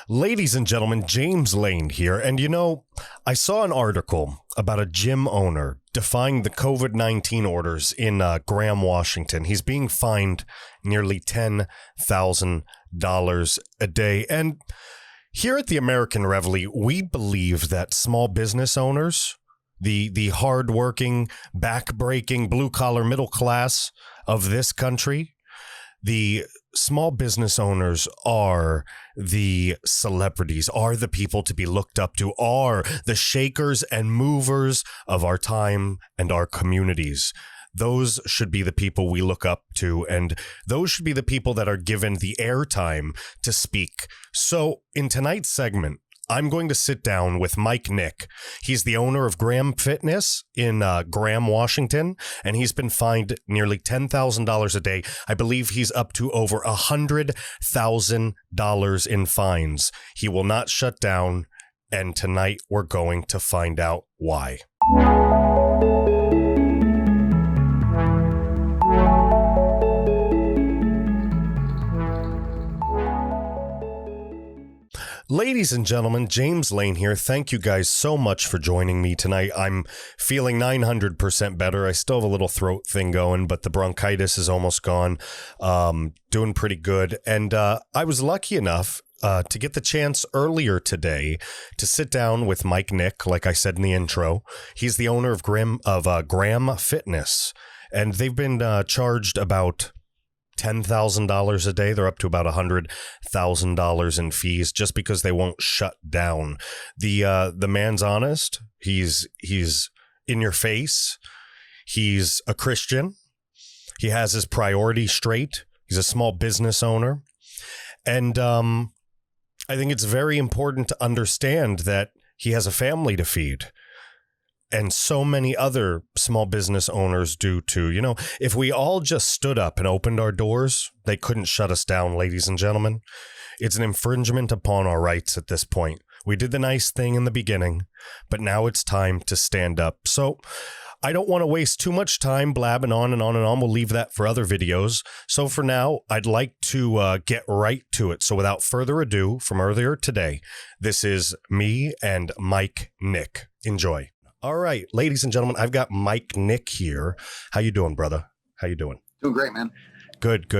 Ladies and gentlemen, James Lane here. And I saw an article about a gym owner defying the COVID-19 orders in Graham, Washington. He's being fined nearly $10,000 a day. And here at the American Reveille, we believe that small business owners, the hardworking, back-breaking, blue-collar middle class of this country, the small business owners are the celebrities, are the people to be looked up to, are the shakers and movers of our time and our communities. Those should be the people we look up to, and those should be the people that are given the airtime to speak. So in tonight's segment, I'm going to sit down with Mike Knick. He's the owner of Graham Fitness in Graham, Washington, and he's been fined nearly $10,000 a day. I believe he's up to over $100,000 in fines. He will not shut down, and tonight we're going to find out why. Ladies and gentlemen, James Lane here. Thank you guys so much for joining me tonight. I'm feeling 900% better. I still have a little throat thing going, but the bronchitis is almost gone. Doing pretty good. And I was lucky enough to get the chance earlier today to sit down with Mike Knick, like I said in the intro. He's the owner of Graham Fitness, and they've been charged about $10,000 a day. They're up to about $100,000 in fees just because they won't shut down. The man's honest. He's in your face. He's a Christian. He has his priorities straight. He's a small business owner. And I think it's very important to understand that he has a family to feed. And so many other small business owners do too. If we all just stood up and opened our doors, they couldn't shut us down, ladies and gentlemen. It's an infringement upon our rights at this point. We did the nice thing in the beginning, but now it's time to stand up. So I don't want to waste too much time blabbing on and on and on. We'll leave that for other videos. So for now, I'd like to get right to it. So without further ado, from earlier today, this is me and Mike Knick. Enjoy. All right, ladies and gentlemen, I've got Mike Knick here. How you doing, brother? How you doing? Doing great, man. Good.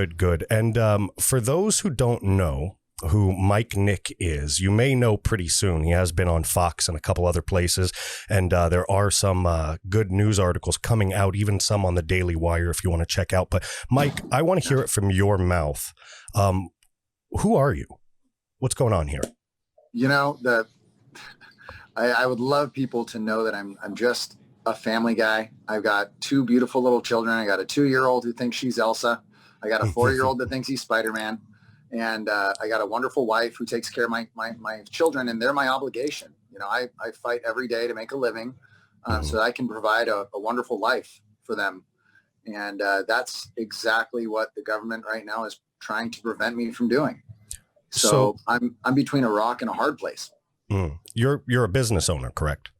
And for those who don't know who Mike Knick is, you may know pretty soon. He has been on Fox and a couple other places, and there are some good news articles coming out, even some on the Daily Wire if you want to check out. But Mike, I want to hear it from your mouth. Who are you? What's going on here? I would love people to know that I'm just a family guy. I've got two beautiful little children. I got a 2-year-old who thinks she's Elsa. I got a 4-year-old that thinks he's Spider-Man. And I got a wonderful wife who takes care of my children, and they're my obligation. I fight every day to make a living so that I can provide a wonderful life for them. And that's exactly what the government right now is trying to prevent me from doing. So I'm between a rock and a hard place. You're a business owner, correct?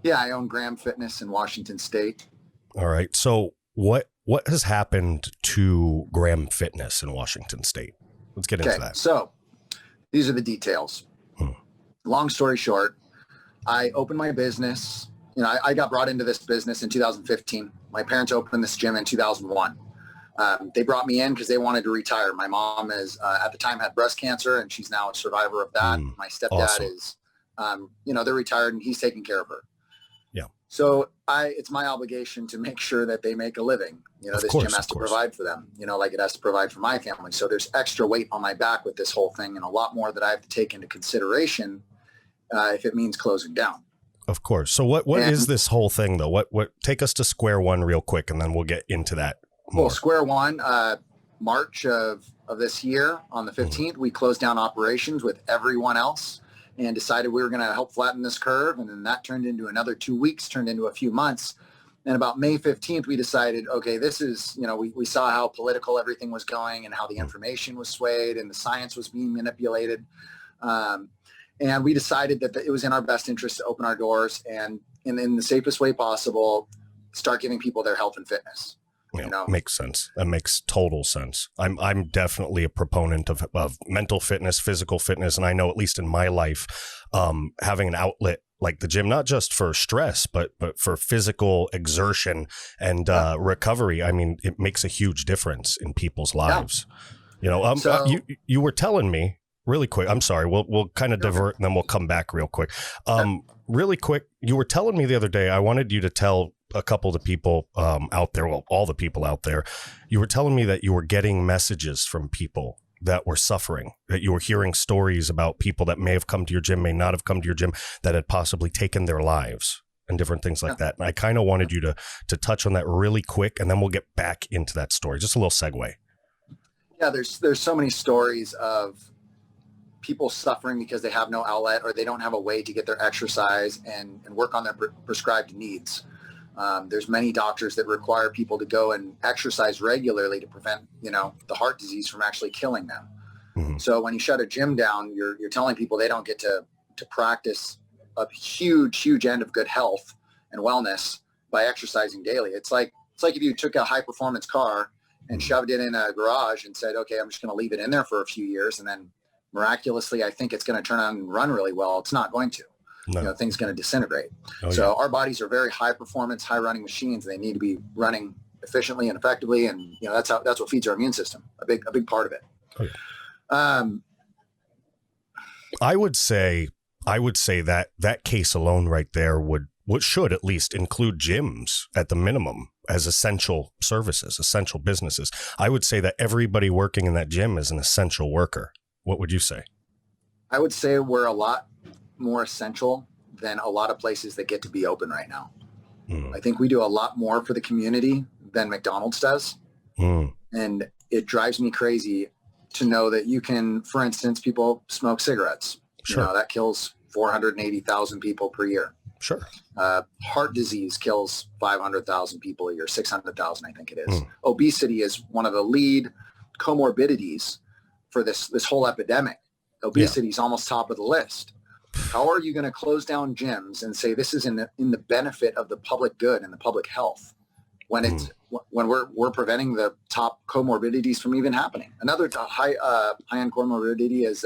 Yeah, I own Graham Fitness in Washington State. All right. So what has happened to Graham Fitness in Washington State? Let's get into that. So these are the details. Long story short, I opened my business. I got brought into this business in 2015. My parents opened this gym in 2001. They brought me in because they wanted to retire. My mom is at the time had breast cancer, and she's now a survivor of that. My stepdad is, they're retired, and he's taking care of her. Yeah. So it's my obligation to make sure that they make a living. This gym has to provide for them, like it has to provide for my family. So there's extra weight on my back with this whole thing, and a lot more that I have to take into consideration if it means closing down. Of course. So what is this whole thing though? What take us to square one real quick, and then we'll get into that more. Well, square one, March of this year on the 15th, we closed down operations with everyone else and decided we were going to help flatten this curve. And then that turned into another 2 weeks, turned into a few months. And about May 15th, we decided, okay, this is, we saw how political everything was going and how the information was swayed and the science was being manipulated. And we decided that it was in our best interest to open our doors and in the safest way possible, start giving people their health and fitness. You know, makes sense. That makes total sense. I'm definitely a proponent of mental fitness, physical fitness, and I know at least in my life, having an outlet like the gym, not just for stress, but for physical exertion and recovery. I mean, it makes a huge difference in people's lives. You know, you were telling me really quick. I'm sorry. We'll kind of divert and then we'll come back real quick. Really quick. You were telling me the other day. I wanted you to tell a couple of the people out there, well, all the people out there, you were telling me that you were getting messages from people that were suffering, that you were hearing stories about people that may have come to your gym, may not have come to your gym, that had possibly taken their lives and different things like that. And I kind of wanted you to touch on that really quick, and then we'll get back into that story. Just a little segue. Yeah, there's so many stories of people suffering because they have no outlet or they don't have a way to get their exercise and work on their prescribed needs. There's many doctors that require people to go and exercise regularly to prevent, the heart disease from actually killing them. Mm-hmm. So when you shut a gym down, you're telling people they don't get to practice a huge end of good health and wellness by exercising daily. It's like if you took a high performance car and shoved it in a garage and said, okay, I'm just going to leave it in there for a few years. And then miraculously, I think it's going to turn on and run really well. It's not going to. No. Things going to disintegrate. So our bodies are very high performance, high running machines. They need to be running efficiently and effectively. And, that's what feeds our immune system, a big part of it. I would say that case alone right there should at least include gyms at the minimum as essential services, essential businesses. I would say that everybody working in that gym is an essential worker. What would you say? I would say we're a lot more essential than a lot of places that get to be open right now. I think we do a lot more for the community than McDonald's does. And it drives me crazy to know that you can, for instance, people smoke cigarettes. Sure. That kills 480,000 people per year. Sure. Heart disease kills 500,000 people a year, 600,000, I think it is. Obesity is one of the lead comorbidities for this whole epidemic. Obesity is almost top of the list. How are you going to close down gyms and say this is in the benefit of the public good and the public health when it's when we're preventing the top comorbidities from even happening? Another high-end comorbidity is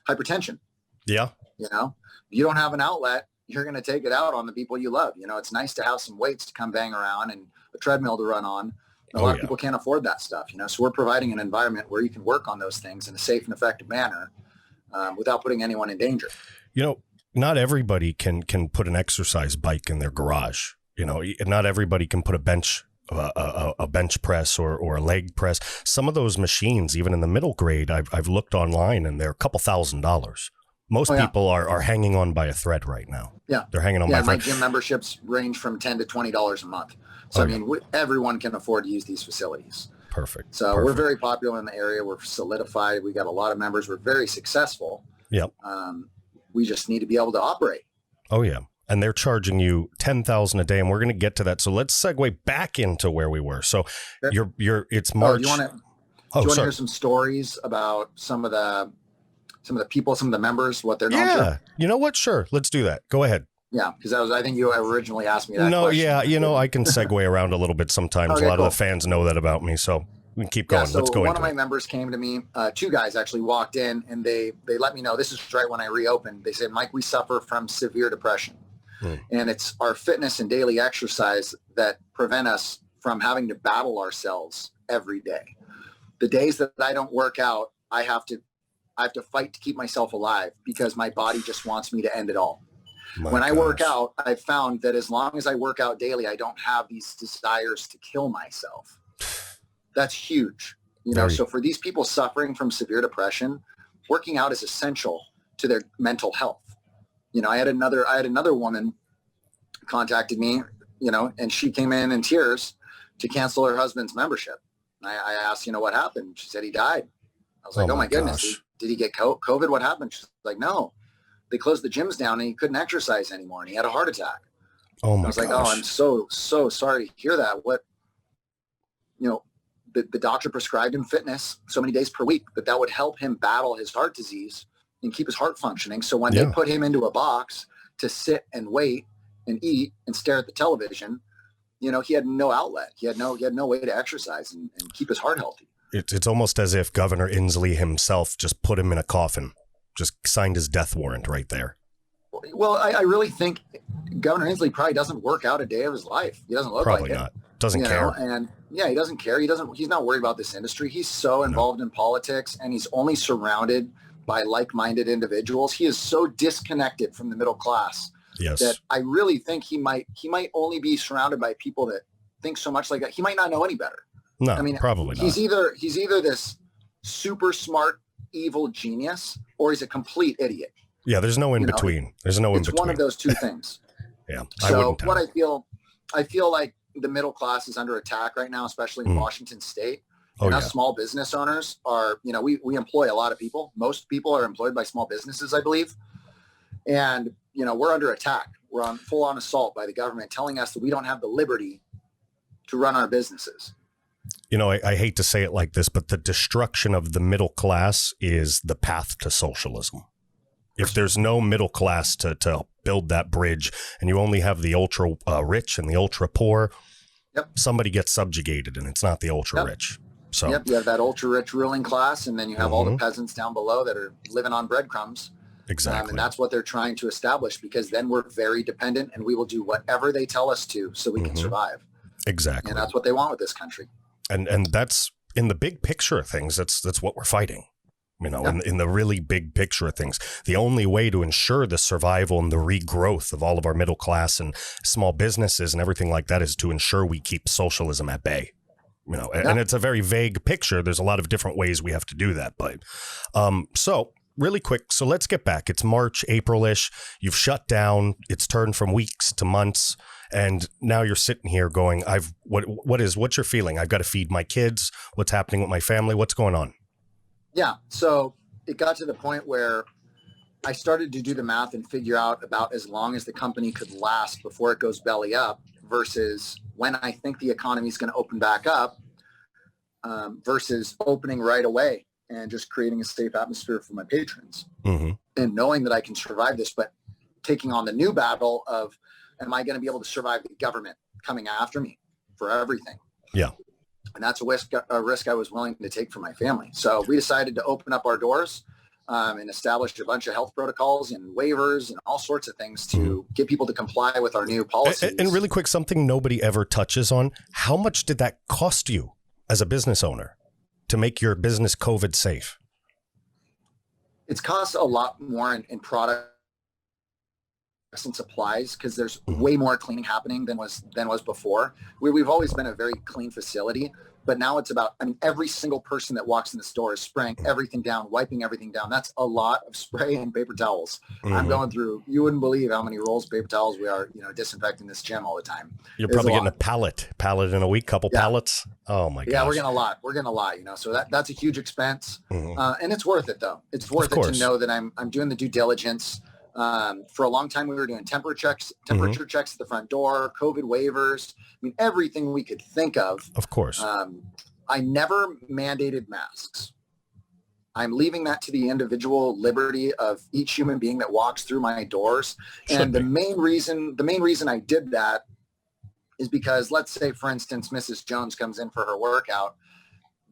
hypertension. Yeah. You don't have an outlet, you're going to take it out on the people you love. It's nice to have some weights to come bang around and a treadmill to run on. A lot of people can't afford that stuff, so we're providing an environment where you can work on those things in a safe and effective manner without putting anyone in danger. Not everybody can put an exercise bike in their garage. Not everybody can put a bench press or a leg press. Some of those machines, even in the middle grade, I've looked online and they're a couple $1,000s. Most people are hanging on by a thread right now. Yeah. They're hanging on by a thread. My gym memberships range from $10 to $20 a month. So, everyone can afford to use these facilities. Perfect. So we're very popular in the area. We're solidified. We got a lot of members. We're very successful. Yep. We just need to be able to operate. Oh, yeah. And they're charging you $10,000 a day, and we're going to get to that. So let's segue back into where we were. So it's March. Do you want to hear some stories about some of the people, some of the members, what they're going through? Yeah. You know what? Sure. Let's do that. Go ahead. Yeah, because I think you originally asked me that question. Yeah, I can segue around a little bit sometimes. Okay, a lot of the fans know that about me, so we can keep going. So let's go. One of my members came to me. Two guys actually walked in, and they let me know. This is right when I reopened. They said, "Mike, we suffer from severe depression, and it's our fitness and daily exercise that prevent us from having to battle ourselves every day. The days that I don't work out, I have to fight to keep myself alive because my body just wants me to end it all." When I work out, I've found that as long as I work out daily, I don't have these desires to kill myself. That's huge. So for these people suffering from severe depression, working out is essential to their mental health. I had another woman contacted me, and she came in tears to cancel her husband's membership. I asked, what happened? She said he died. I was like, oh my goodness, did he get COVID? What happened? She's like, no. They closed the gyms down and he couldn't exercise anymore and he had a heart attack. Oh my I was like, oh, I'm so sorry to hear that. What, the doctor prescribed him fitness so many days per week, but that would help him battle his heart disease and keep his heart functioning. So when they put him into a box to sit and wait and eat and stare at the television, he had no outlet. He had no way to exercise and keep his heart healthy. It's almost as if Governor Inslee himself just put him in a coffin, just signed his death warrant right there. Well, I really think Governor Inslee probably doesn't work out a day of his life. He doesn't look Probably like not. it. Doesn't care. And yeah, he doesn't care. He's not worried about this industry. He's so involved in politics, and he's only surrounded by like-minded individuals. He is so disconnected from the middle class that I really think he might only be surrounded by people that think so much like that. He might not know any better. No, I mean, probably not. He's either this super smart, evil genius, or he's a complete idiot. Yeah, there's no in between. There's no in between. It's one of those two things. Yeah. So I feel like the middle class is under attack right now, especially in Washington State. And us small business owners are, we employ a lot of people. Most people are employed by small businesses, I believe. And, we're under attack. We're on full on assault by the government telling us that we don't have the liberty to run our businesses. I hate to say it like this, but the destruction of the middle class is the path to socialism. If there's no middle class to build that bridge, and you only have the ultra rich and the ultra poor, somebody gets subjugated, and it's not the ultra rich. So you have that ultra rich ruling class, and then you have all the peasants down below that are living on breadcrumbs. Exactly. And that's what they're trying to establish, because then we're very dependent, and we will do whatever they tell us to so we can survive. Exactly. And that's what they want with this country. And that's in the big picture of things. That's what we're fighting. In the really big picture of things, the only way to ensure the survival and the regrowth of all of our middle class and small businesses and everything like that is to ensure we keep socialism at bay. And it's a very vague picture. There's a lot of different ways we have to do that. But so really quick. So let's get back. It's March, April-ish. You've shut down. It's turned from weeks to months. And now you're sitting here going, what's your feeling? I've got to feed my kids. What's happening with my family? What's going on? Yeah. So it got to the point where I started to do the math and figure out about as long as the company could last before it goes belly up versus when I think the economy is going to open back up versus opening right away and just creating a safe atmosphere for my patrons and knowing that I can survive this, but taking on the new battle of, am I going to be able to survive the government coming after me for everything? Yeah. And that's a risk I was willing to take for my family. So we decided to open up our doors and establish a bunch of health protocols and waivers and all sorts of things to get people to comply with our new policies. And really quick, something nobody ever touches on. How much did that cost you as a business owner to make your business COVID safe? It's cost a lot more in product and supplies, because there's way more cleaning happening than was before. We've always been a very clean facility, but now it's about, every single person that walks in the store is spraying everything down, wiping everything down. That's a lot of spray and paper towels. I'm going through, you wouldn't believe how many rolls of paper towels we are, disinfecting this gym all the time. You're probably getting a pallet in a week, couple pallets. Oh my gosh. Yeah, we're getting a lot, so that's a huge expense. And it's worth it though. It's worth it to know that I'm doing the due diligence. For a long time, we were doing temperature checks at the front door, COVID waivers. Everything we could think of. Of course. I never mandated masks. I'm leaving that to the individual liberty of each human being that walks through my doors. And the main reason I did that is because, let's say, for instance, Mrs. Jones comes in for her workout,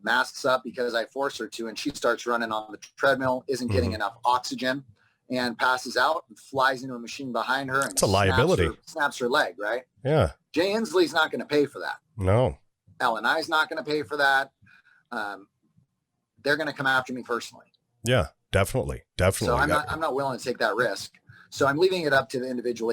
masks up because I force her to, and she starts running on the treadmill, isn't getting enough oxygen, and passes out and flies into a machine behind her. And it's a liability. Snaps her leg, right? Yeah. Jay Inslee's not going to pay for that. No. L&I's not going to pay for that. They're going to come after me personally. Yeah, definitely. So I'm not willing to take that risk. So I'm leaving it up to the individual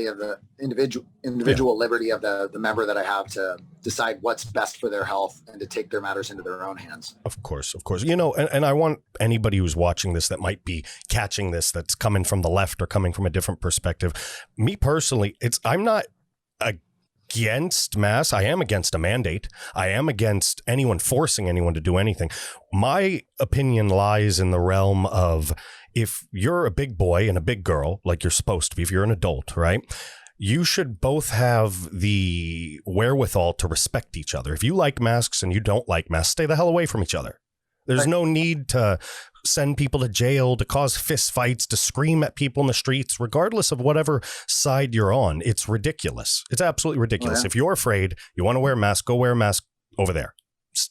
liberty of the member that I have to decide what's best for their health and to take their matters into their own hands. Of course. And I want anybody who's watching this that might be catching this, that's coming from the left or coming from a different perspective. Me personally, I'm not against masks. I am against a mandate. I am against anyone forcing anyone to do anything. My opinion lies in the realm of, if you're a big boy and a big girl, like you're supposed to be, if you're an adult, right, you should both have the wherewithal to respect each other. If you like masks and you don't like masks, stay the hell away from each other. There's no need to send people to jail, to cause fist fights, to scream at people in the streets, regardless of whatever side you're on. It's ridiculous. It's absolutely ridiculous. If you're afraid, you want to wear a mask, go wear a mask over there.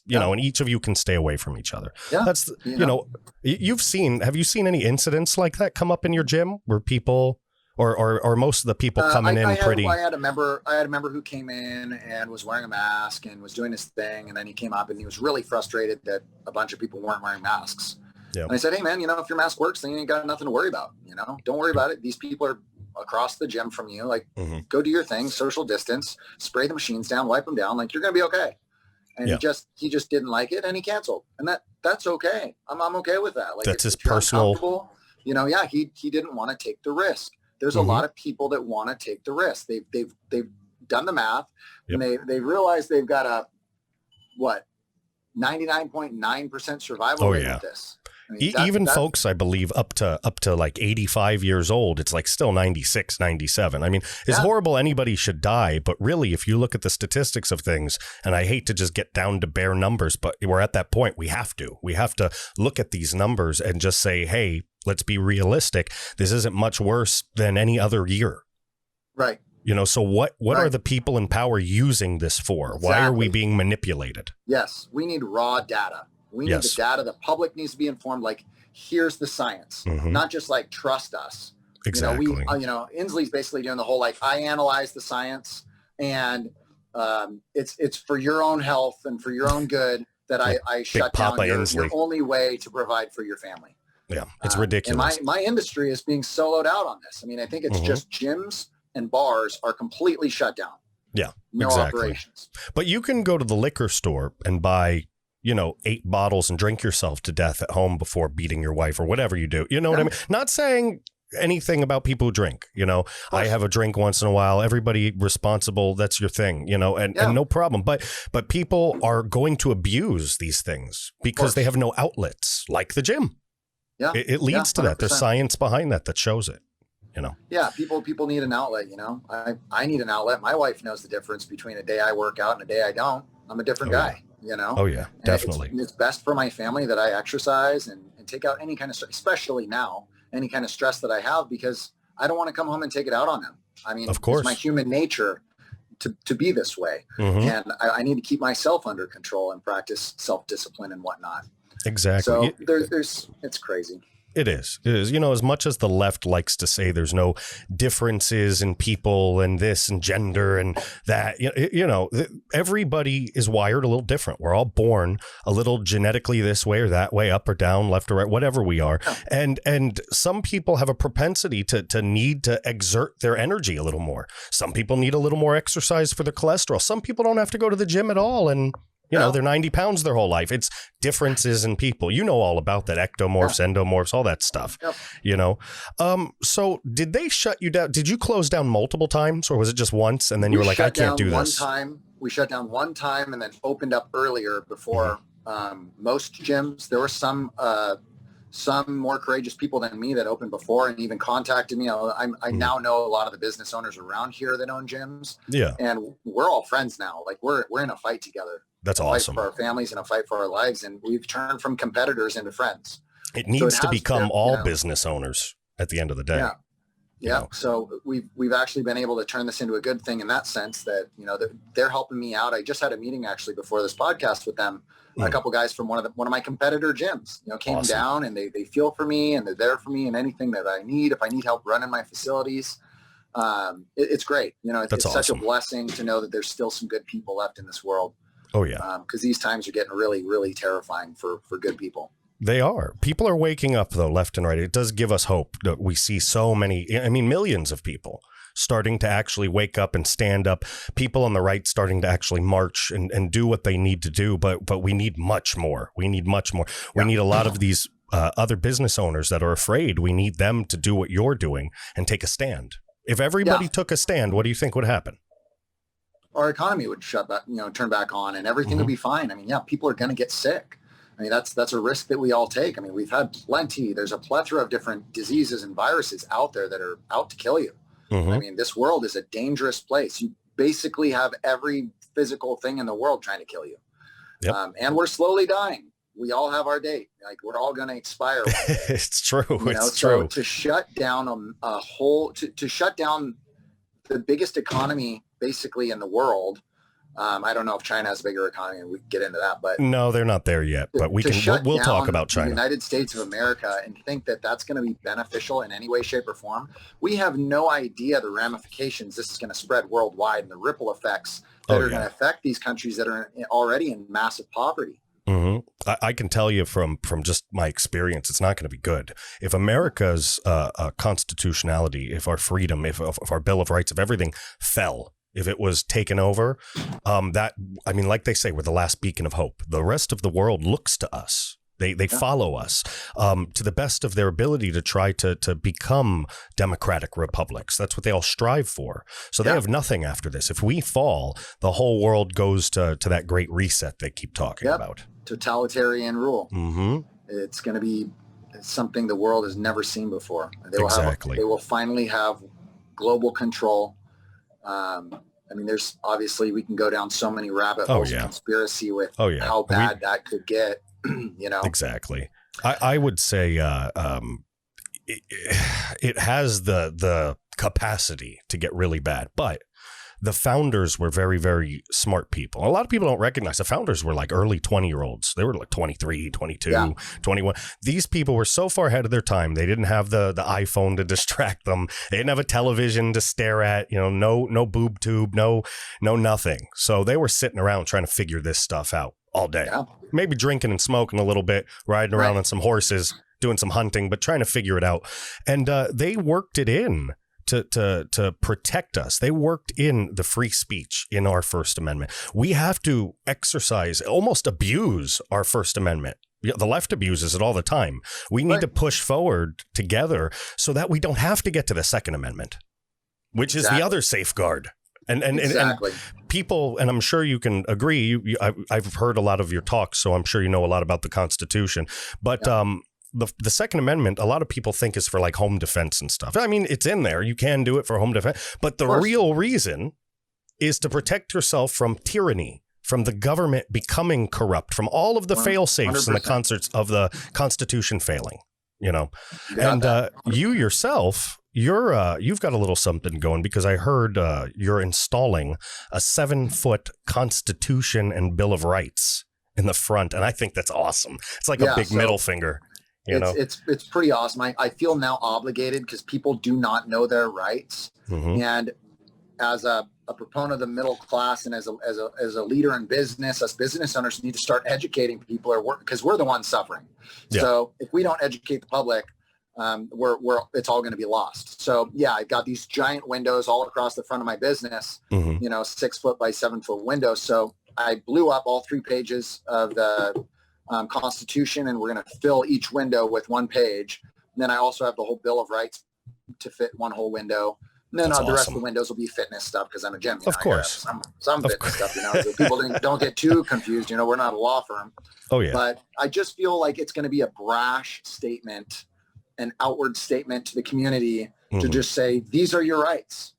You know, and each of you can stay away from each other. Yeah. That's, you know, have you seen any incidents like that come up in your gym where people or most of the people coming in pretty? I had a member who came in and was wearing a mask and was doing his thing. And then he came up and he was really frustrated that a bunch of people weren't wearing masks. Yeah. And I said, hey man, you know, if your mask works, then you ain't got nothing to worry about. You know, don't worry about it. These people are across the gym from you. Like, go do your thing, social distance, spray the machines down, wipe them down. Like, you're going to be okay. And he just didn't like it and he canceled. And that's okay. I'm okay with that. Like, that's his personal, you know, he didn't want to take the risk. There's a lot of people that want to take the risk. They've done the math and they realize they've got a 99.9% survival rate with this. I mean, even folks, I believe, up to like 85 years old, it's like still 96, 97. I mean, it's horrible. Anybody should die. But really, if you look at the statistics of things, and I hate to just get down to bare numbers, but we're at that point. We have to look at these numbers and just say, hey, let's be realistic. This isn't much worse than any other year. Right. You know, so what are the people in power using this for? Exactly. Why are we being manipulated? Yes, we need raw data. We need the data. The public needs to be informed. Like, here's the science, not just like trust us. Exactly. You know, Inslee's basically doing the whole like I analyze the science, and it's for your own health and for your own good that I shut down your only way to provide for your family. Yeah, it's ridiculous. And my industry is being soloed out on this. I mean, I think it's just gyms and bars are completely shut down. Yeah, no operations. But you can go to the liquor store and buy, you know, 8 bottles and drink yourself to death at home before beating your wife or whatever you do. You know what I mean? Not saying anything about people who drink, you know, I have a drink once in a while, everybody responsible. That's your thing, you know, and no problem. But people are going to abuse these things because they have no outlets like the gym. Yeah. It leads to that. There's science behind that shows it, you know? Yeah. People need an outlet, you know, I need an outlet. My wife knows the difference between a day I work out and a day I don't. I'm a different guy. You know? Oh yeah, definitely. It's best for my family that I exercise and take out any kind of, especially now, any kind of stress that I have, because I don't want to come home and take it out on them. I mean, of course, it's my human nature to be this way. And I need to keep myself under control and practice self-discipline and whatnot. Exactly. So it's crazy. It is. You know, as much as the left likes to say there's no differences in people and this and gender and that, you know, everybody is wired a little different. We're all born a little genetically this way or that way, up or down, left or right, whatever we are. And some people have a propensity to need to exert their energy a little more. Some people need a little more exercise for their cholesterol. Some people don't have to go to the gym at all. And you know, they're 90 pounds their whole life. It's differences in people. You know all about that. Ectomorphs, endomorphs, all that stuff, you know. So did they shut you down? Did you close down multiple times or was it just once? And then you were like, I can't do this. We shut down one time and then opened up earlier before most gyms. There were some more courageous people than me that opened before and even contacted me. I now know a lot of the business owners around here that own gyms. Yeah. And we're all friends now. Like we're in a fight together. That's awesome. A fight for our families and a fight for our lives. And we've turned from competitors into friends. It needs to become all business owners at the end of the day. Yeah. Yeah. So we've actually been able to turn this into a good thing in that sense that, you know, they're helping me out. I just had a meeting actually before this podcast with them. A couple guys from one of my competitor gyms, you know, came down and they feel for me and they're there for me and anything that I need. If I need help running my facilities, it's great. You know, it's such a blessing to know that there's still some good people left in this world. Oh yeah. Because these times are getting really, really terrifying for good people. They are. People are waking up though, left and right. It does give us hope that we see so many, I mean, millions of people starting to actually wake up and stand up, people on the right starting to actually march and do what they need to do. But we need much more. We need much more. We need a lot of these other business owners that are afraid. We need them to do what you're doing and take a stand. If everybody took a stand, what do you think would happen? Our economy would turn back on and everything would be fine. I mean, people are going to get sick. I mean, that's a risk that we all take. I mean, we've had plenty. There's a plethora of different diseases and viruses out there that are out to kill you. I mean, this world is a dangerous place. You basically have every physical thing in the world trying to kill you. And we're slowly dying. we all have our date. Like we're all going to expire. It's true. It's so true. To shut down a whole, to shut down the biggest economy basically in the world. I don't know if China has a bigger economy, and we can get into that, but no, they're not there yet. But we'll talk about China. The United States of America, and think that that's going to be beneficial in any way, shape, or form. We have no idea the ramifications this is going to spread worldwide and the ripple effects that are going to affect these countries that are already in massive poverty. Mm-hmm. I can tell you from just my experience, it's not going to be good. If America's constitutionality, if our freedom, if our Bill of Rights, if everything fell, if it was taken over, like they say, we're the last beacon of hope. The rest of the world looks to us. They follow us to the best of their ability to try to become democratic republics. That's what they all strive for. So they have nothing after this. If we fall, the whole world goes to that great reset they keep talking about. Totalitarian rule. Mm-hmm. It's going to be something the world has never seen before. They will finally have global control. There's obviously, we can go down so many rabbit holes of conspiracy with how bad that could get, Exactly. I would say it has the capacity to get really bad, but the founders were very, very smart people. A lot of people don't recognize the founders were like early 20-year-olds. They were like 23, 22, 21. These people were so far ahead of their time. They didn't have the iPhone to distract them. They didn't have a television to stare at, no boob tube, no nothing. So they were sitting around trying to figure this stuff out all day. Yeah. Maybe drinking and smoking a little bit, riding around on some horses, doing some hunting, but trying to figure it out. And they worked it in to protect us. They worked in the free speech in our First Amendment. We have to exercise, almost abuse our First Amendment. The left abuses it all the time. We need to push forward together so that we don't have to get to the Second Amendment, which is the other safeguard. And people, and I'm sure you can agree, I've heard a lot of your talks, so I'm sure you know a lot about the Constitution. But the Second Amendment, a lot of people think is for like home defense and stuff. I mean, it's in there. You can do it for home defense. But the real reason is to protect yourself from tyranny, from the government becoming corrupt, from all of the fail-safes and the concerts of the Constitution failing, And you yourself, you've got a little something going, because I heard you're installing a 7-foot Constitution and Bill of Rights in the front. And I think that's awesome. It's like a big middle finger. It's pretty awesome. I feel now obligated because people do not know their rights. Mm-hmm. And as a proponent of the middle class and as a leader in business, us business owners need to start educating people because we're the ones suffering. Yeah. So if we don't educate the public, it's all going to be lost. So I've got these giant windows all across the front of my business, 6-foot by 7-foot windows. So I blew up all 3 pages of the Constitution, and we're going to fill each window with 1 page. And then I also have the whole Bill of Rights to fit 1 whole window. And then the rest of the windows will be fitness stuff because I'm a gym. Of course. Some fitness stuff, so people don't get too confused. We're not a law firm. Oh, yeah. But I just feel like it's going to be a brash statement, an outward statement to the community to just say, these are your rights.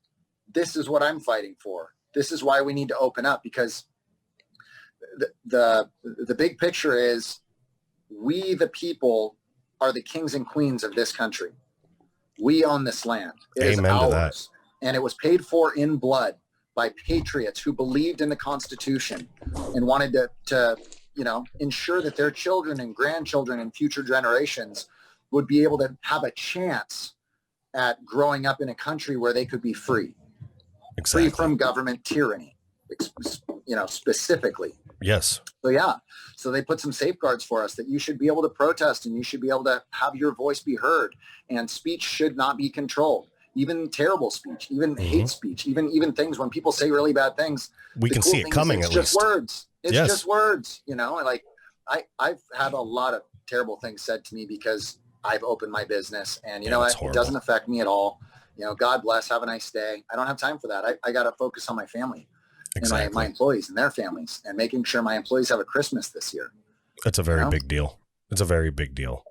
This is what I'm fighting for. This is why we need to open up, because the big picture is we, the people, are the kings and queens of this country. We own this land. It is ours. To that. And it was paid for in blood by patriots who believed in the Constitution and wanted to ensure that their children and grandchildren and future generations would be able to have a chance at growing up in a country where they could be free. Exactly. Free from government tyranny, specifically. Yes. So they put some safeguards for us that you should be able to protest and you should be able to have your voice be heard, and speech should not be controlled. Even terrible speech, even hate speech, even things when people say really bad things. We can see it coming at least. It's just words. It's just words, like I've had a lot of terrible things said to me because I've opened my business, and it doesn't affect me at all. God bless, have a nice day. I don't have time for that. I got to focus on my family. Exactly. And my employees and their families, and making sure my employees have a Christmas this year. It's a very big deal. It's a very big deal.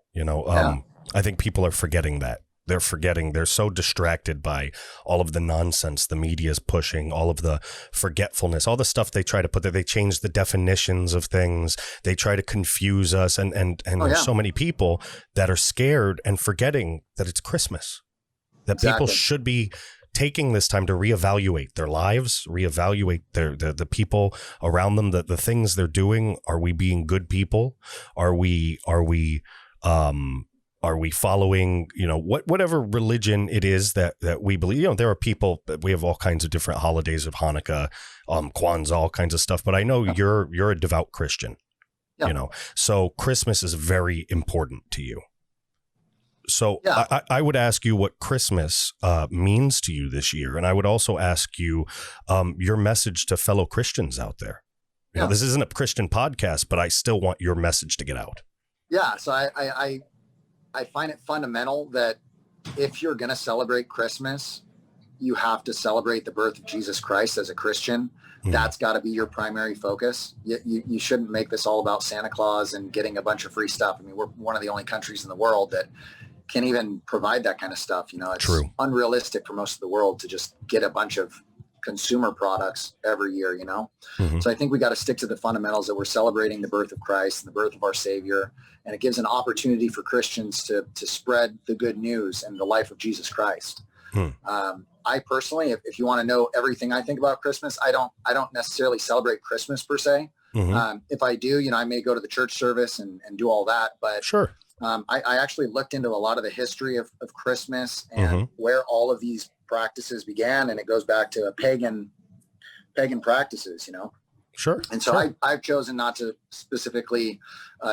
I think people are forgetting that. They're forgetting. They're so distracted by all of the nonsense the media is pushing, all of the forgetfulness, all the stuff they try to put there. They change the definitions of things. They try to confuse us. And there's so many people that are scared and forgetting that it's Christmas, that people should be taking this time to reevaluate their lives, reevaluate the people around them, the things they're doing. Are we being good people? Are we following, whatever religion it is that we believe? There are people that we have all kinds of different holidays of Hanukkah, Kwanzaa, all kinds of stuff. But I know you're a devout Christian, so Christmas is very important to you. So I would ask you what Christmas means to you this year. And I would also ask you your message to fellow Christians out there. This isn't a Christian podcast, but I still want your message to get out. Yeah. So I find it fundamental that if you're going to celebrate Christmas, you have to celebrate the birth of Jesus Christ as a Christian. That's got to be your primary focus. You shouldn't make this all about Santa Claus and getting a bunch of free stuff. I mean, we're one of the only countries in the world that can even provide that kind of stuff. It's unrealistic for most of the world to just get a bunch of consumer products every year, So I think we got to stick to the fundamentals that we're celebrating the birth of Christ and the birth of our Savior. And it gives an opportunity for Christians to spread the good news and the life of Jesus Christ. I personally, if you want to know everything I think about Christmas, I don't necessarily celebrate Christmas per se. If I do, I may go to the church service and do all that, but I actually looked into a lot of the history of Christmas and where all of these practices began, and it goes back to pagan practices, And so I've chosen not to specifically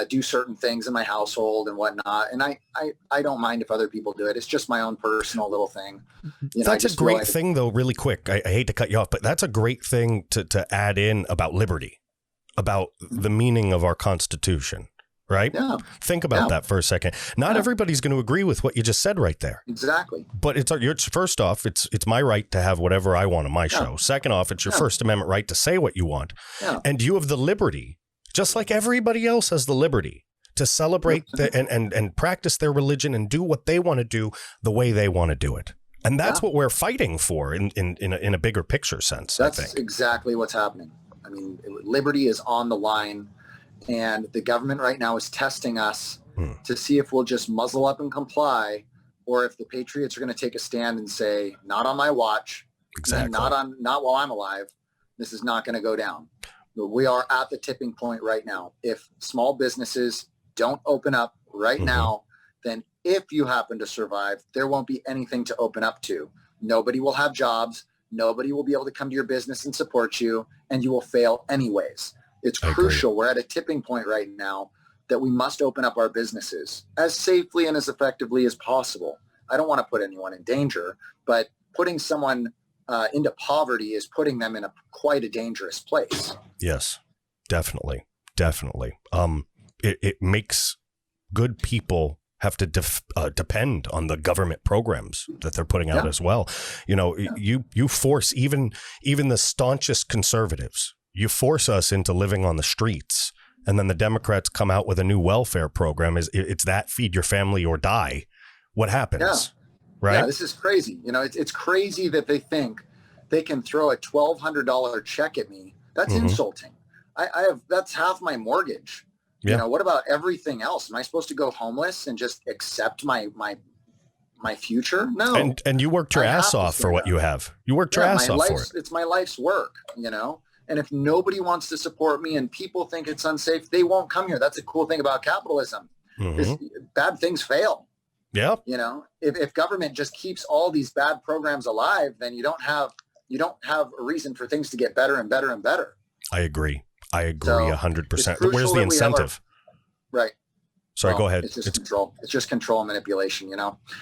do certain things in my household and whatnot. And I don't mind if other people do it. It's just my own personal little thing. That's a great thing, though, really quick. I hate to cut you off, but that's a great thing to add in about liberty, about the meaning of our Constitution. Right? Yeah. Think about that for a second. Not everybody's going to agree with what you just said right there. Exactly. But first off, it's my right to have whatever I want on my show. Second off, it's your First Amendment right to say what you want. And you have the liberty, just like everybody else has the liberty, to celebrate and practice their religion and do what they want to do the way they want to do it. And that's what we're fighting for in a bigger picture sense. That's exactly what's happening. I mean, liberty is on the line. And the government right now is testing us to see if we'll just muzzle up and comply, or if the patriots are going to take a stand and say, not on my watch, not while I'm alive. This is not going to go down. But we are at the tipping point right now. If small businesses don't open up right now, then if you happen to survive, there won't be anything to open up to. Nobody will have jobs. Nobody will be able to come to your business and support you, and you will fail anyways. It's crucial. We're at a tipping point right now that we must open up our businesses as safely and as effectively as possible. I don't want to put anyone in danger, but putting someone into poverty is putting them in quite a dangerous place. Yes, definitely. It makes good people have to depend on the government programs that they're putting out as well. You force even the staunchest conservatives. You force us into living on the streets, and then the Democrats come out with a new welfare program. It's that feed your family or die. What happens? Right? Yeah, this is crazy. It's crazy that they think they can throw a $1,200 check at me. That's insulting. That's half my mortgage. Yeah. What about everything else? Am I supposed to go homeless and just accept my future? No. And you worked your ass off for what you have. You worked your ass off for it. It's my life's work, And if nobody wants to support me and people think it's unsafe, they won't come here. That's a cool thing about capitalism. Bad things fail. Yeah. If government just keeps all these bad programs alive, then you don't have a reason for things to get better and better and better. I agree 100%. Where's the incentive? Right. Sorry, go ahead. It's just control. It's just control and manipulation.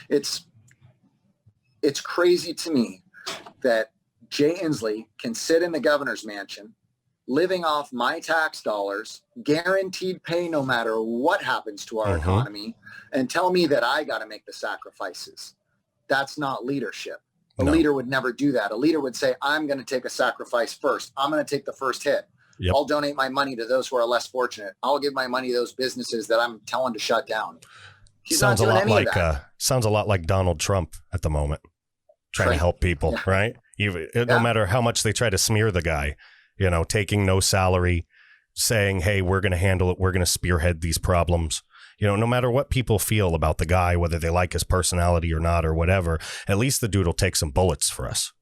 It's crazy to me that Jay Inslee can sit in the governor's mansion, living off my tax dollars, guaranteed pay no matter what happens to our economy, and tell me that I got to make the sacrifices. That's not leadership. A leader would never do that. A leader would say, I'm going to take a sacrifice first. I'm going to take the first hit. Yep. I'll donate my money to those who are less fortunate. I'll give my money to those businesses that I'm telling to shut down. He's not doing any of that. Sounds a lot like Donald Trump at the moment, trying to help people, right? No matter how much they try to smear the guy, taking no salary, saying, hey, we're going to handle it. We're going to spearhead these problems. No matter what people feel about the guy, whether they like his personality or not or whatever, at least the dude will take some bullets for us.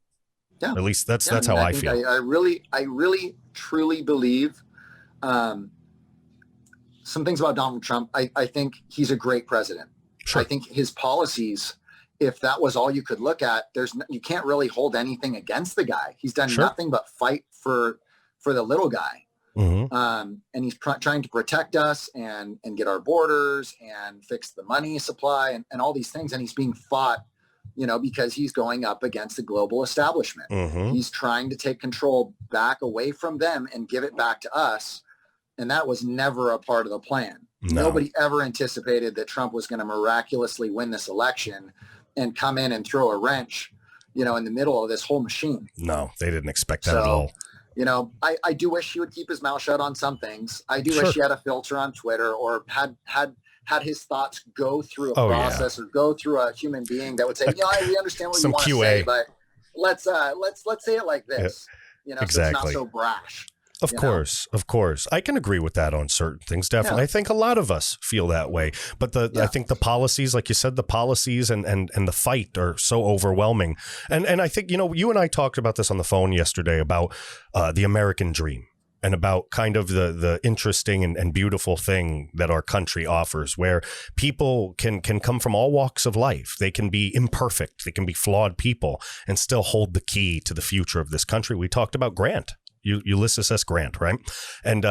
Yeah. At least that's how I feel. I really, truly believe some things about Donald Trump. I think he's a great president. Sure. I think his policies, if that was all you could look at, you can't really hold anything against the guy. He's done nothing but fight for the little guy. Mm-hmm. And he's trying to protect us and get our borders and fix the money supply and all these things. And he's being fought, because he's going up against the global establishment. Mm-hmm. He's trying to take control back away from them and give it back to us. And that was never a part of the plan. No. Nobody ever anticipated that Trump was going to miraculously win this election and come in and throw a wrench, in the middle of this whole machine. No, they didn't expect that at all. I do wish he would keep his mouth shut on some things. I do wish he had a filter on Twitter or had his thoughts go through a process or go through a human being that would say, we understand what you want to say, but let's say it like this, exactly. So it's not so brash. Of course. I can agree with that on certain things. Definitely. Yeah. I think a lot of us feel that way. But I think the policies, like you said, the policies and the fight are so overwhelming. And I think, you and I talked about this on the phone yesterday about the American dream and about kind of the interesting and beautiful thing that our country offers, where people can come from all walks of life. They can be imperfect. They can be flawed people and still hold the key to the future of this country. We talked about Grant. Ulysses S. Grant, right? And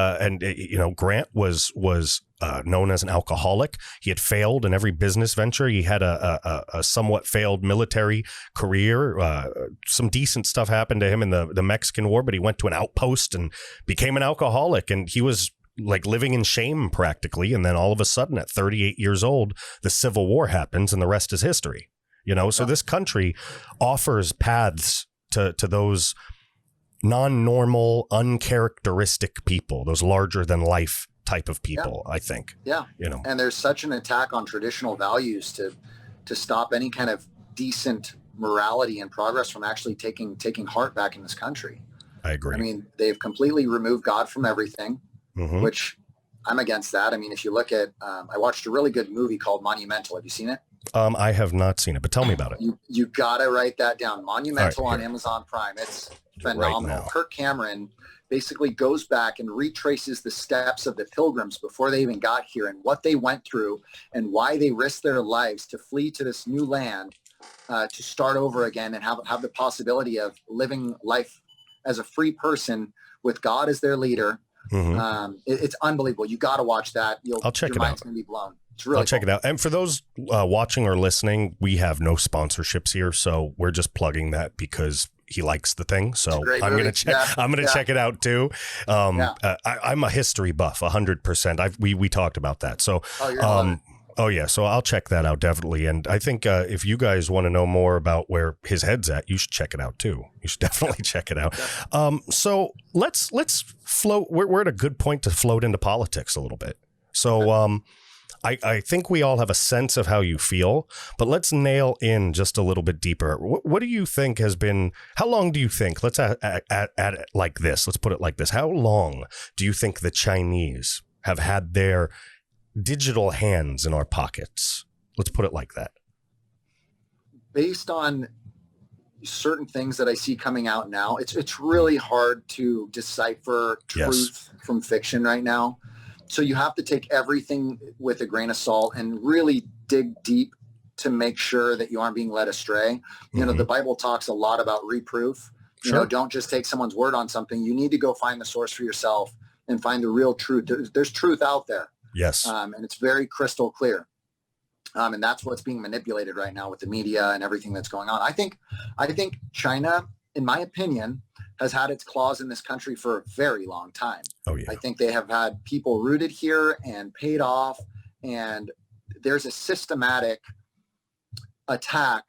Grant was known as an alcoholic. He had failed in every business venture. He had a somewhat failed military career. Some decent stuff happened to him in the Mexican War, but he went to an outpost and became an alcoholic. And he was like living in shame practically. And then all of a sudden at 38 years old, the Civil War happens and the rest is history. So this country offers paths to those non-normal, uncharacteristic people, those larger than life type of people, I think. Yeah. And there's such an attack on traditional values to stop any kind of decent morality and progress from actually taking heart back in this country. I agree. I mean, they've completely removed God from everything, which I'm against that. I mean, if you look at, I watched a really good movie called Monumental. Have you seen it? I have not seen it, but tell me about it. You gotta write that down. Monumental on Amazon Prime. It's phenomenal. Kirk Cameron basically goes back and retraces the steps of the Pilgrims before they even got here and what they went through and why they risked their lives to flee to this new land, to start over again and have the possibility of living life as a free person with God as their leader. It's unbelievable. You got to watch that. I'll check it out. Your mind's going to be blown. It's really I'll check it out. And for those watching or listening, we have no sponsorships here, so we're just plugging that because he likes the thing. So I'm going to check. Yeah. I'm going to check it out too. I'm a history buff, 100%. We talked about that. So. So I'll check that out definitely. And I think if you guys want to know more about where his head's at, you should check it out too. You should definitely check it out. So let's float. We're at a good point to float into politics a little bit. So I think we all have a sense of how you feel, but let's nail in just a little bit deeper. What do you think has been, how long do you think, let's add it like this. Let's put it like this. How long do you think the Chinese have had their digital hands in our pockets? Let's put it like that. Based on certain things that I see coming out now, it's really hard to decipher truth from fiction right now. So you have to take everything with a grain of salt and really dig deep to make sure that you aren't being led astray. You know, the Bible talks a lot about reproof. You know, don't just take someone's word on something. You need to go find the source for yourself and find the real truth. There's truth out there. Yes. And it's very crystal clear. And that's what's being manipulated right now with the media and everything that's going on. I think China, in my opinion, has had its claws in this country for a very long time. Oh, yeah. I think they have had people rooted here and paid off. And there's a systematic attack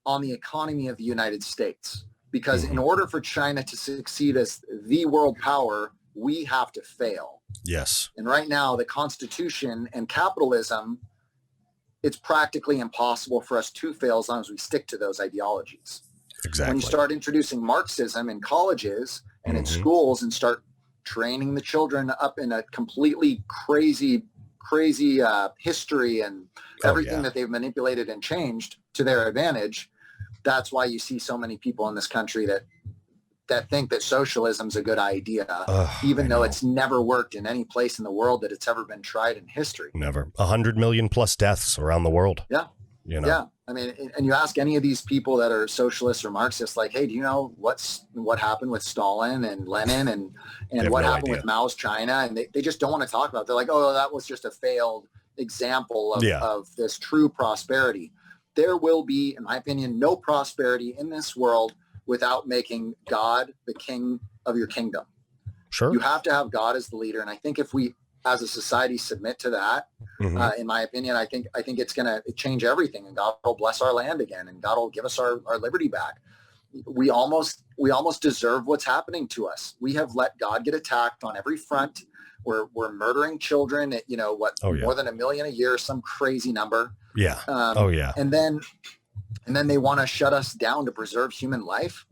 on the economy of the United States. Because in order for China to succeed as the world power, we have to fail. Yes. And right now, the Constitution and capitalism, it's practically impossible for us to fail as long as we stick to those ideologies. Exactly. When you start introducing Marxism in colleges and in schools and start training the children up in a completely crazy history and everything that they've manipulated and changed to their advantage, that's why you see so many people in this country that think that socialism's a good idea, even though it's never worked in any place in the world that it's ever been tried in history. Never. 100 million plus deaths around the world. Yeah. You know? Yeah. I mean, and you ask any of these people that are socialists or Marxists, like, hey, do you know what happened with Stalin and Lenin and what happened with Mao's China? And they just don't want to talk about it. They're like, oh, that was just a failed example of this true prosperity. There will be, in my opinion, no prosperity in this world without making God the king of your kingdom. Sure. You have to have God as the leader. And I think if we as a society submit to that, in my opinion, I think it's going to change everything, and God will bless our land again, and God will give us our liberty back. We almost deserve what's happening to us. We have let God get attacked on every front. We're murdering children at, more than 1 million a year, some crazy number. Yeah. And then they want to shut us down to preserve human life.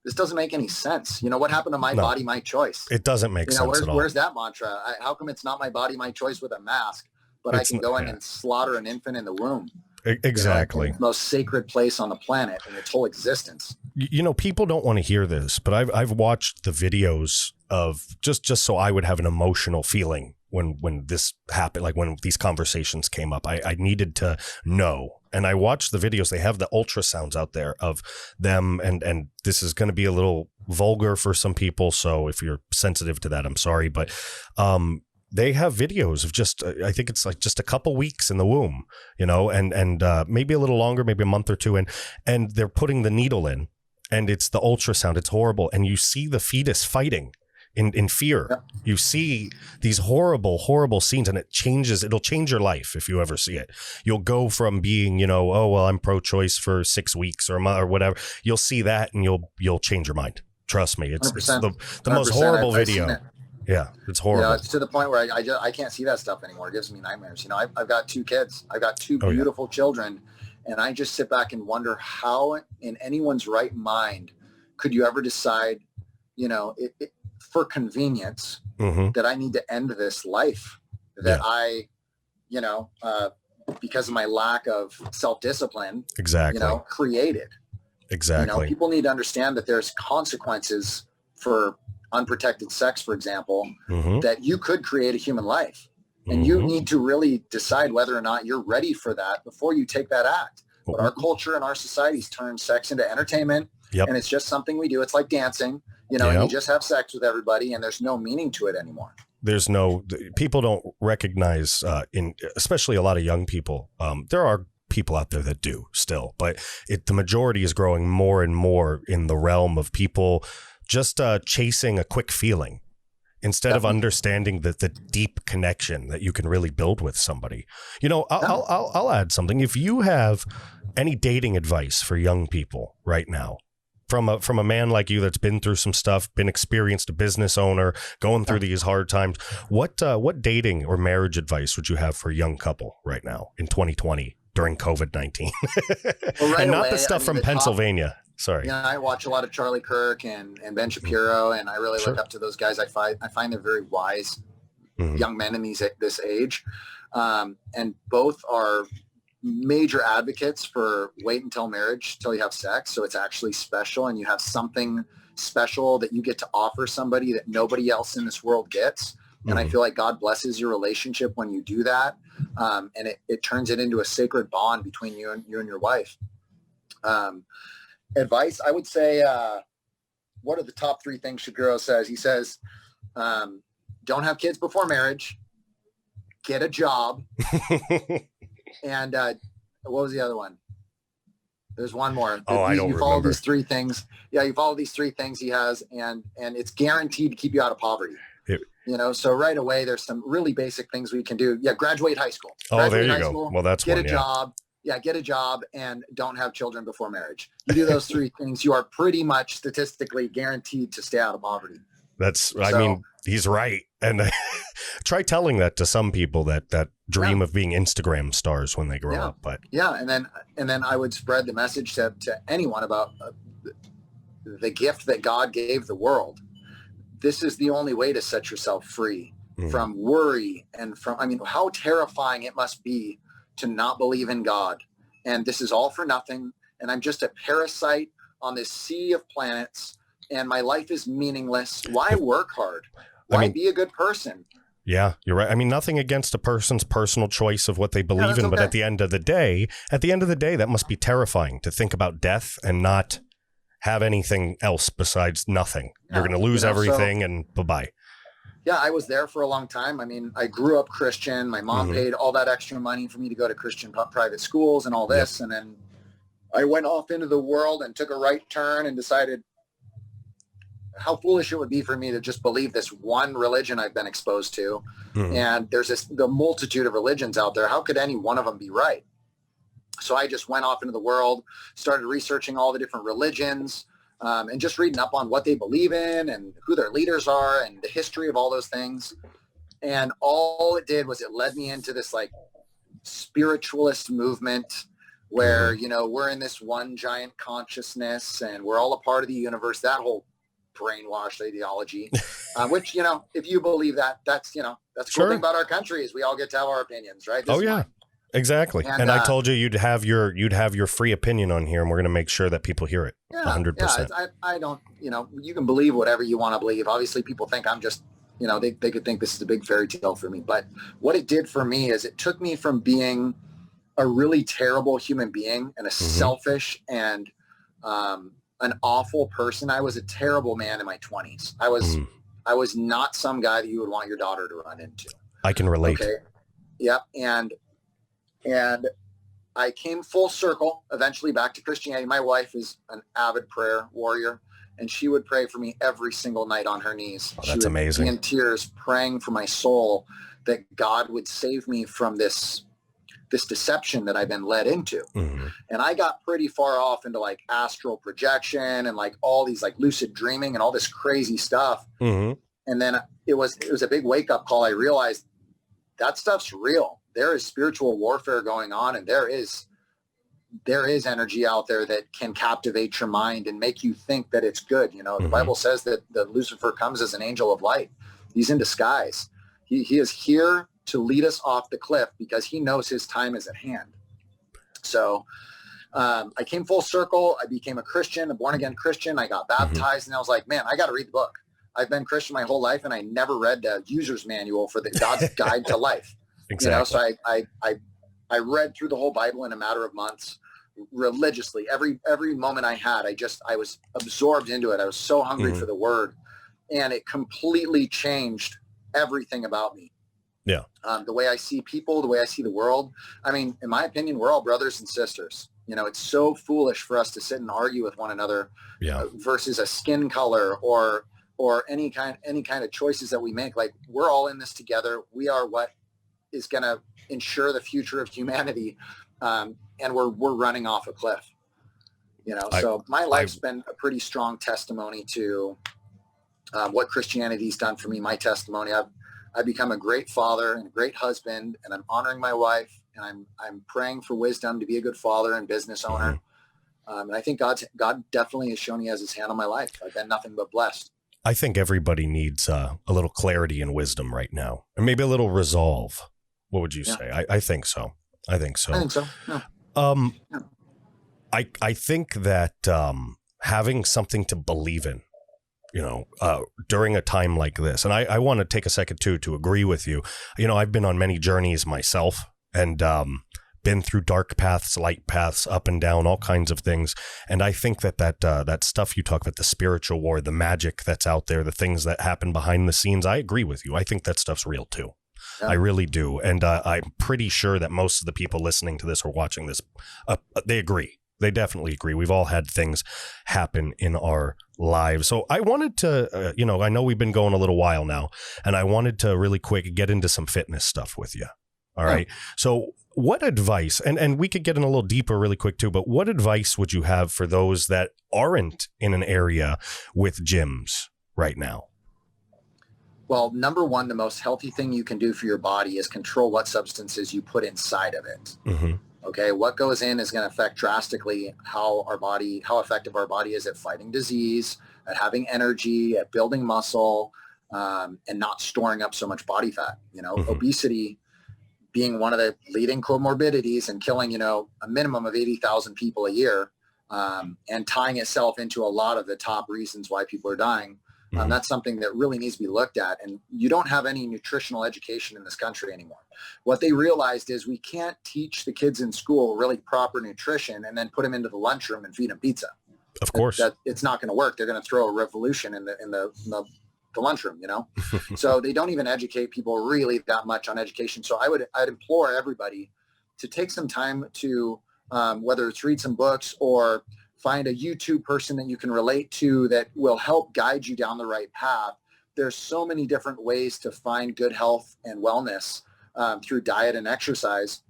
This doesn't make any sense. What happened to my body, my choice? It doesn't make sense at all. Where's that mantra? How come it's not my body, my choice with a mask, but I can go in and slaughter an infant in the womb? Exactly. The most sacred place on the planet in its whole existence. People don't want to hear this, but I've watched the videos of just so I would have an emotional feeling when this happened, like when these conversations came up. I needed to know. And I watched the videos. They have the ultrasounds out there of them. And this is going to be a little vulgar for some people. So if you're sensitive to that, I'm sorry. But they have videos of just, I think it's like just a couple weeks in the womb, and maybe a little longer, maybe a month or two. And they're putting the needle in, and it's the ultrasound. It's horrible. And you see the fetus fighting in fear. Yeah. You see these horrible scenes, and it'll change your life if you ever see it. You'll go from being, I'm pro-choice for 6 weeks or a month or whatever. You'll see that and you'll change your mind. Trust me. It's the most horrible video. Yeah, it's horrible. It's to the point where I can't see that stuff anymore. It gives me nightmares. I've got 2 kids. I've got 2 beautiful children, and I just sit back and wonder how in anyone's right mind could you ever decide, for convenience, that I need to end this life that I, because of my lack of self-discipline, created. Exactly. People need to understand that there's consequences for unprotected sex, for example, that you could create a human life. And you need to really decide whether or not you're ready for that before you take that act. But our culture and our societies turn sex into entertainment, and it's just something we do. It's like dancing. And you just have sex with everybody, and there's no meaning to it anymore. People don't recognize, especially a lot of young people. There are people out there that do still, but the majority is growing more and more in the realm of people just chasing a quick feeling instead of understanding the deep connection that you can really build with somebody. I'll add something. If you have any dating advice for young people right now, from a man like you that's been through some stuff, been experienced, a business owner, going through these hard times, what dating or marriage advice would you have for a young couple right now in 2020 during COVID-19? And not the stuff from Pennsylvania. Sorry. I watch a lot of Charlie Kirk and Ben Shapiro, and I really look up to those guys. I find they're very wise young men in this age, and both are major advocates for wait until marriage till you have sex, so it's actually special and you have something special that you get to offer somebody that nobody else in this world gets. And I feel like God blesses your relationship when you do that, and it turns it into a sacred bond between you and your wife. Advice, I would say, what are the top 3 things Shapiro says? He says, don't have kids before marriage, get a job, and what was the other one? There's one more. I don't you follow remember. These 3 things. Yeah, you follow these 3 things he has, and it's guaranteed to keep you out of poverty. So right away, there's some really basic things we can do. Yeah, graduate high school. There you go. Well, that's get a job. Yeah, get a job and don't have children before marriage. You do those 3 things, you are pretty much statistically guaranteed to stay out of poverty. I mean, he's right. And try telling that to some people that dream of being Instagram stars when they grow up. But and then I would spread the message to anyone about the gift that God gave the world. This is the only way to set yourself free from worry and how terrifying it must be to not believe in God. And this is all for nothing. And I'm just a parasite on this sea of planets, and my life is meaningless. Why work hard? Why be a good person? Yeah, you're right. I mean, nothing against a person's personal choice of what they believe in, but at the end of the day, that must be terrifying to think about death and not have anything else besides nothing. You're going to lose everything and bye-bye. Yeah, I was there for a long time. I mean, I grew up Christian. My mom paid all that extra money for me to go to Christian private schools and all this. And then I went off into the world and took a right turn and decided how foolish it would be for me to just believe this one religion I've been exposed to. And there's the multitude of religions out there. How could any one of them be right? So I just went off into the world, started researching all the different religions, and just reading up on what they believe in and who their leaders are and the history of all those things. And all it did was it led me into this like spiritualist movement where, we're in this one giant consciousness and we're all a part of the universe, that whole brainwashed ideology, which, if you believe that, that's the cool thing about our country is we all get to have our opinions, right? Exactly. And I told you you'd have your free opinion on here, and we're going to make sure that people hear it 100%. Yeah, I don't, you can believe whatever you want to believe. Obviously people think I'm just, they could think this is a big fairy tale for me. But what it did for me is it took me from being a really terrible human being and a selfish and an awful person. I was a terrible man in my 20s. I was not some guy that you would want your daughter to run into. I can relate. Okay. Yep. And I came full circle eventually back to Christianity. My wife is an avid prayer warrior, and she would pray for me every single night on her knees. Oh, that's amazing. Be in tears praying for my soul that God would save me from this deception that I've been led into. And I got pretty far off into like astral projection and like all these like lucid dreaming and all this crazy stuff. And then it was a big wake up call. I realized that stuff's real. There is spiritual warfare going on, and there is energy out there that can captivate your mind and make you think that it's good. The Bible says that Lucifer comes as an angel of light. He's in disguise. He is here to lead us off the cliff because he knows his time is at hand. So I came full circle. I became a Christian, a born again Christian. I got baptized, and I was like, man, I got to read the book. I've been Christian my whole life, and I never read the user's manual for the God's Guide to Life. Exactly. So I read through the whole Bible in a matter of months religiously. Every moment I had, I was absorbed into it. I was so hungry for the word, and it completely changed everything about me. Yeah. The way I see people, the way I see the world. I mean, in my opinion, we're all brothers and sisters. It's so foolish for us to sit and argue with one another versus a skin color or any kind of choices that we make. Like, we're all in this together. We are what is going to ensure the future of humanity. And we're running off a cliff, so my life's been a pretty strong testimony to what Christianity's done for me. My testimony, I've become a great father and a great husband, and I'm honoring my wife, and I'm praying for wisdom to be a good father and business owner. And I think God definitely has shown he has his hand on my life. I've been nothing but blessed. I think everybody needs a little clarity and wisdom right now, and maybe a little resolve. What would you say? I think so. I think so. Yeah. I think that having something to believe in, during a time like this, and I want to take a second to agree with you. I've been on many journeys myself, and been through dark paths, light paths, up and down, all kinds of things. And I think that stuff you talk about, the spiritual war, the magic that's out there, the things that happen behind the scenes, I agree with you. I think that stuff's real too. Yeah. I really do. And I'm pretty sure that most of the people listening to this or watching this, they agree. They definitely agree. We've all had things happen in our lives. So I wanted to, I know we've been going a little while now, and I wanted to really quick get into some fitness stuff with you. All right. So what advice, and we could get in a little deeper really quick too, but what advice would you have for those that aren't in an area with gyms right now? Well, number one, the most healthy thing you can do for your body is control what substances you put inside of it. Mm-hmm. Okay. What goes in is going to affect drastically how effective our body is at fighting disease, at having energy, at building muscle, and not storing up so much body fat. Mm-hmm. Obesity being one of the leading comorbidities and killing, a minimum of 80,000 people a year, and tying itself into a lot of the top reasons why people are dying. Mm-hmm. That's something that really needs to be looked at. And you don't have any nutritional education in this country anymore. What they realized is we can't teach the kids in school really proper nutrition and then put them into the lunchroom and feed them pizza. Of course. It's not going to work. They're going to throw a revolution in the lunchroom, So they don't even educate people really that much on education. So I'd implore everybody to take some time to, whether it's read some books or find a YouTube person that you can relate to that will help guide you down the right path. There's so many different ways to find good health and wellness through diet and exercise.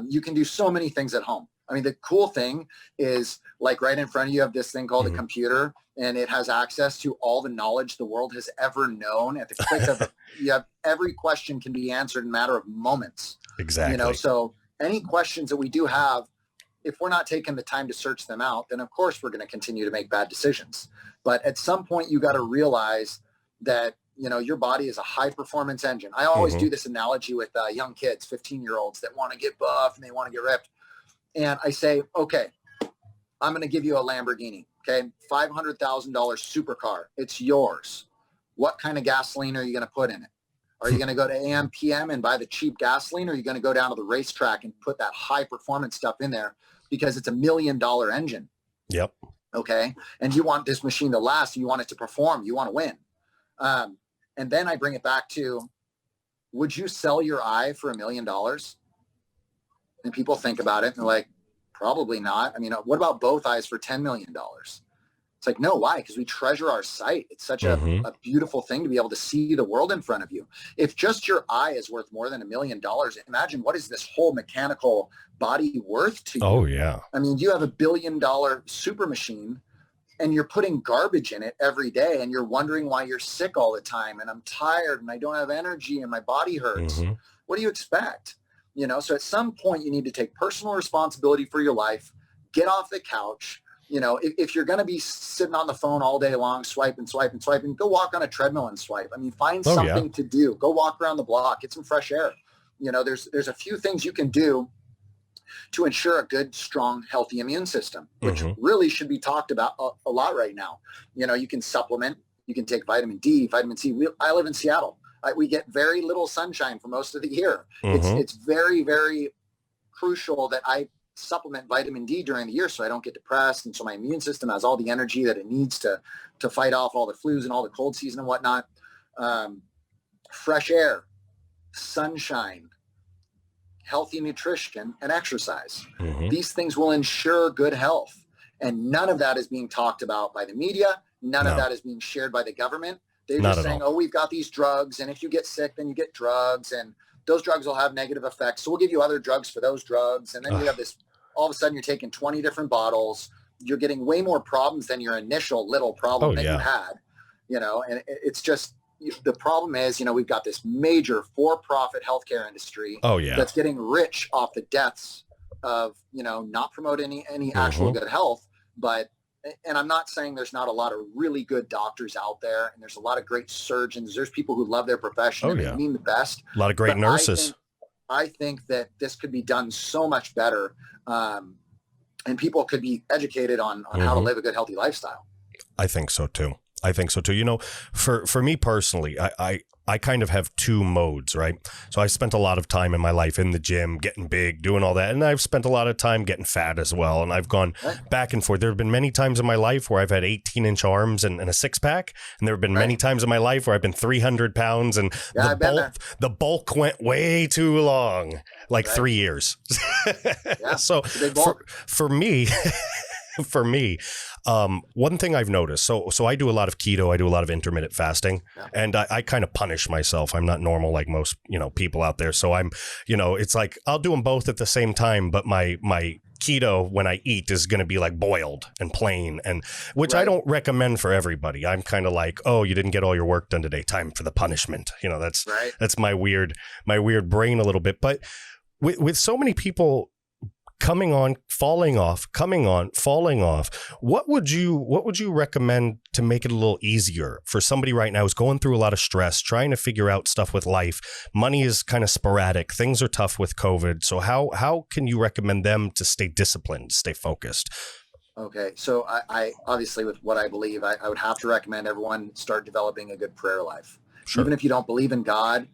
You can do so many things at home. I mean, the cool thing is, like, right in front of you have this thing called a computer, and it has access to all the knowledge the world has ever known. At the click of every question can be answered in a matter of moments. Exactly. So any questions that we do have, if we're not taking the time to search them out, then of course we're going to continue to make bad decisions. But at some point you got to realize that, your body is a high performance engine. I always do this analogy with young kids, 15-year-olds that want to get buff and they want to get ripped. And I say, okay, I'm going to give you a Lamborghini. Okay. $500,000 supercar. It's yours. What kind of gasoline are you going to put in it? Are you going to go to AM, PM and buy the cheap gasoline? Or are you going to go down to the racetrack and put that high performance stuff in there because it's $1 million engine? Yep. Okay. And you want this machine to last. You want it to perform. You want to win. And then I bring it back to, would you sell your eye for $1 million? And people think about it and they're like, probably not. I mean, what about both eyes for $10 million? It's like, no, why? Because we treasure our sight. It's such a beautiful thing to be able to see the world in front of you. If just your eye is worth more than $1 million, imagine what is this whole mechanical body worth to you? Oh, yeah. I mean, you have $1 billion super machine and you're putting garbage in it every day and you're wondering why you're sick all the time. And I'm tired and I don't have energy and my body hurts. What do you expect? So at some point you need to take personal responsibility for your life, get off the couch. If you're going to be sitting on the phone all day long, swiping, go walk on a treadmill and swipe. I mean, find something to do. Go walk around the block, get some fresh air. There's a few things you can do to ensure a good, strong, healthy immune system, which really should be talked about a lot right now. You can supplement, you can take vitamin D, vitamin C. I live in Seattle. We get very little sunshine for most of the year. It's very, very crucial that I supplement vitamin D during the year so I don't get depressed. And so my immune system has all the energy that it needs to fight off all the flus and all the cold season and whatnot. Fresh air, sunshine, healthy nutrition, and exercise. These things will ensure good health. And none of that is being talked about by the media. None of that is being shared by the government. They're just saying, oh, we've got these drugs. And if you get sick, then you get drugs. And those drugs will have negative effects. So we'll give you other drugs for those drugs. And then you have this, all of a sudden you're taking 20 different bottles. You're getting way more problems than your initial little problem that you had, and it's just, the problem is, we've got this major for-profit healthcare industry that's getting rich off the deaths of, not promoting any actual good health. And I'm not saying there's not a lot of really good doctors out there, and there's a lot of great surgeons. There's people who love their profession and they mean the best. A lot of great nurses. I think that this could be done so much better, and people could be educated on how to live a good, healthy lifestyle. I think so too. For me personally, I kind of have two modes, right? So I spent a lot of time in my life in the gym, getting big, doing all that. And I've spent a lot of time getting fat as well. And I've gone back and forth. There have been many times in my life where I've had 18-inch arms and a six-pack. And there have been many times in my life where I've been 300 pounds and the bulk went way too long, like 3 years. So for me... For me, one thing I've noticed, so I do a lot of keto, I do a lot of intermittent fasting, and I kind of punish myself. I'm not normal like most, people out there. So I'm, it's like I'll do them both at the same time, but my keto when I eat is going to be like boiled and plain, and which I don't recommend for everybody. I'm kind of like, oh, you didn't get all your work done today. Time for the punishment. That's my weird brain a little bit. But with so many people coming on, falling off, coming on, falling off, what would you recommend to make it a little easier for somebody right now who's going through a lot of stress, trying to figure out stuff with life? Money is kind of sporadic. Things are tough with COVID. So how can you recommend them to stay disciplined, stay focused? Okay. So I obviously, with what I believe, I would have to recommend everyone start developing a good prayer life. Sure. Even if you don't believe in God,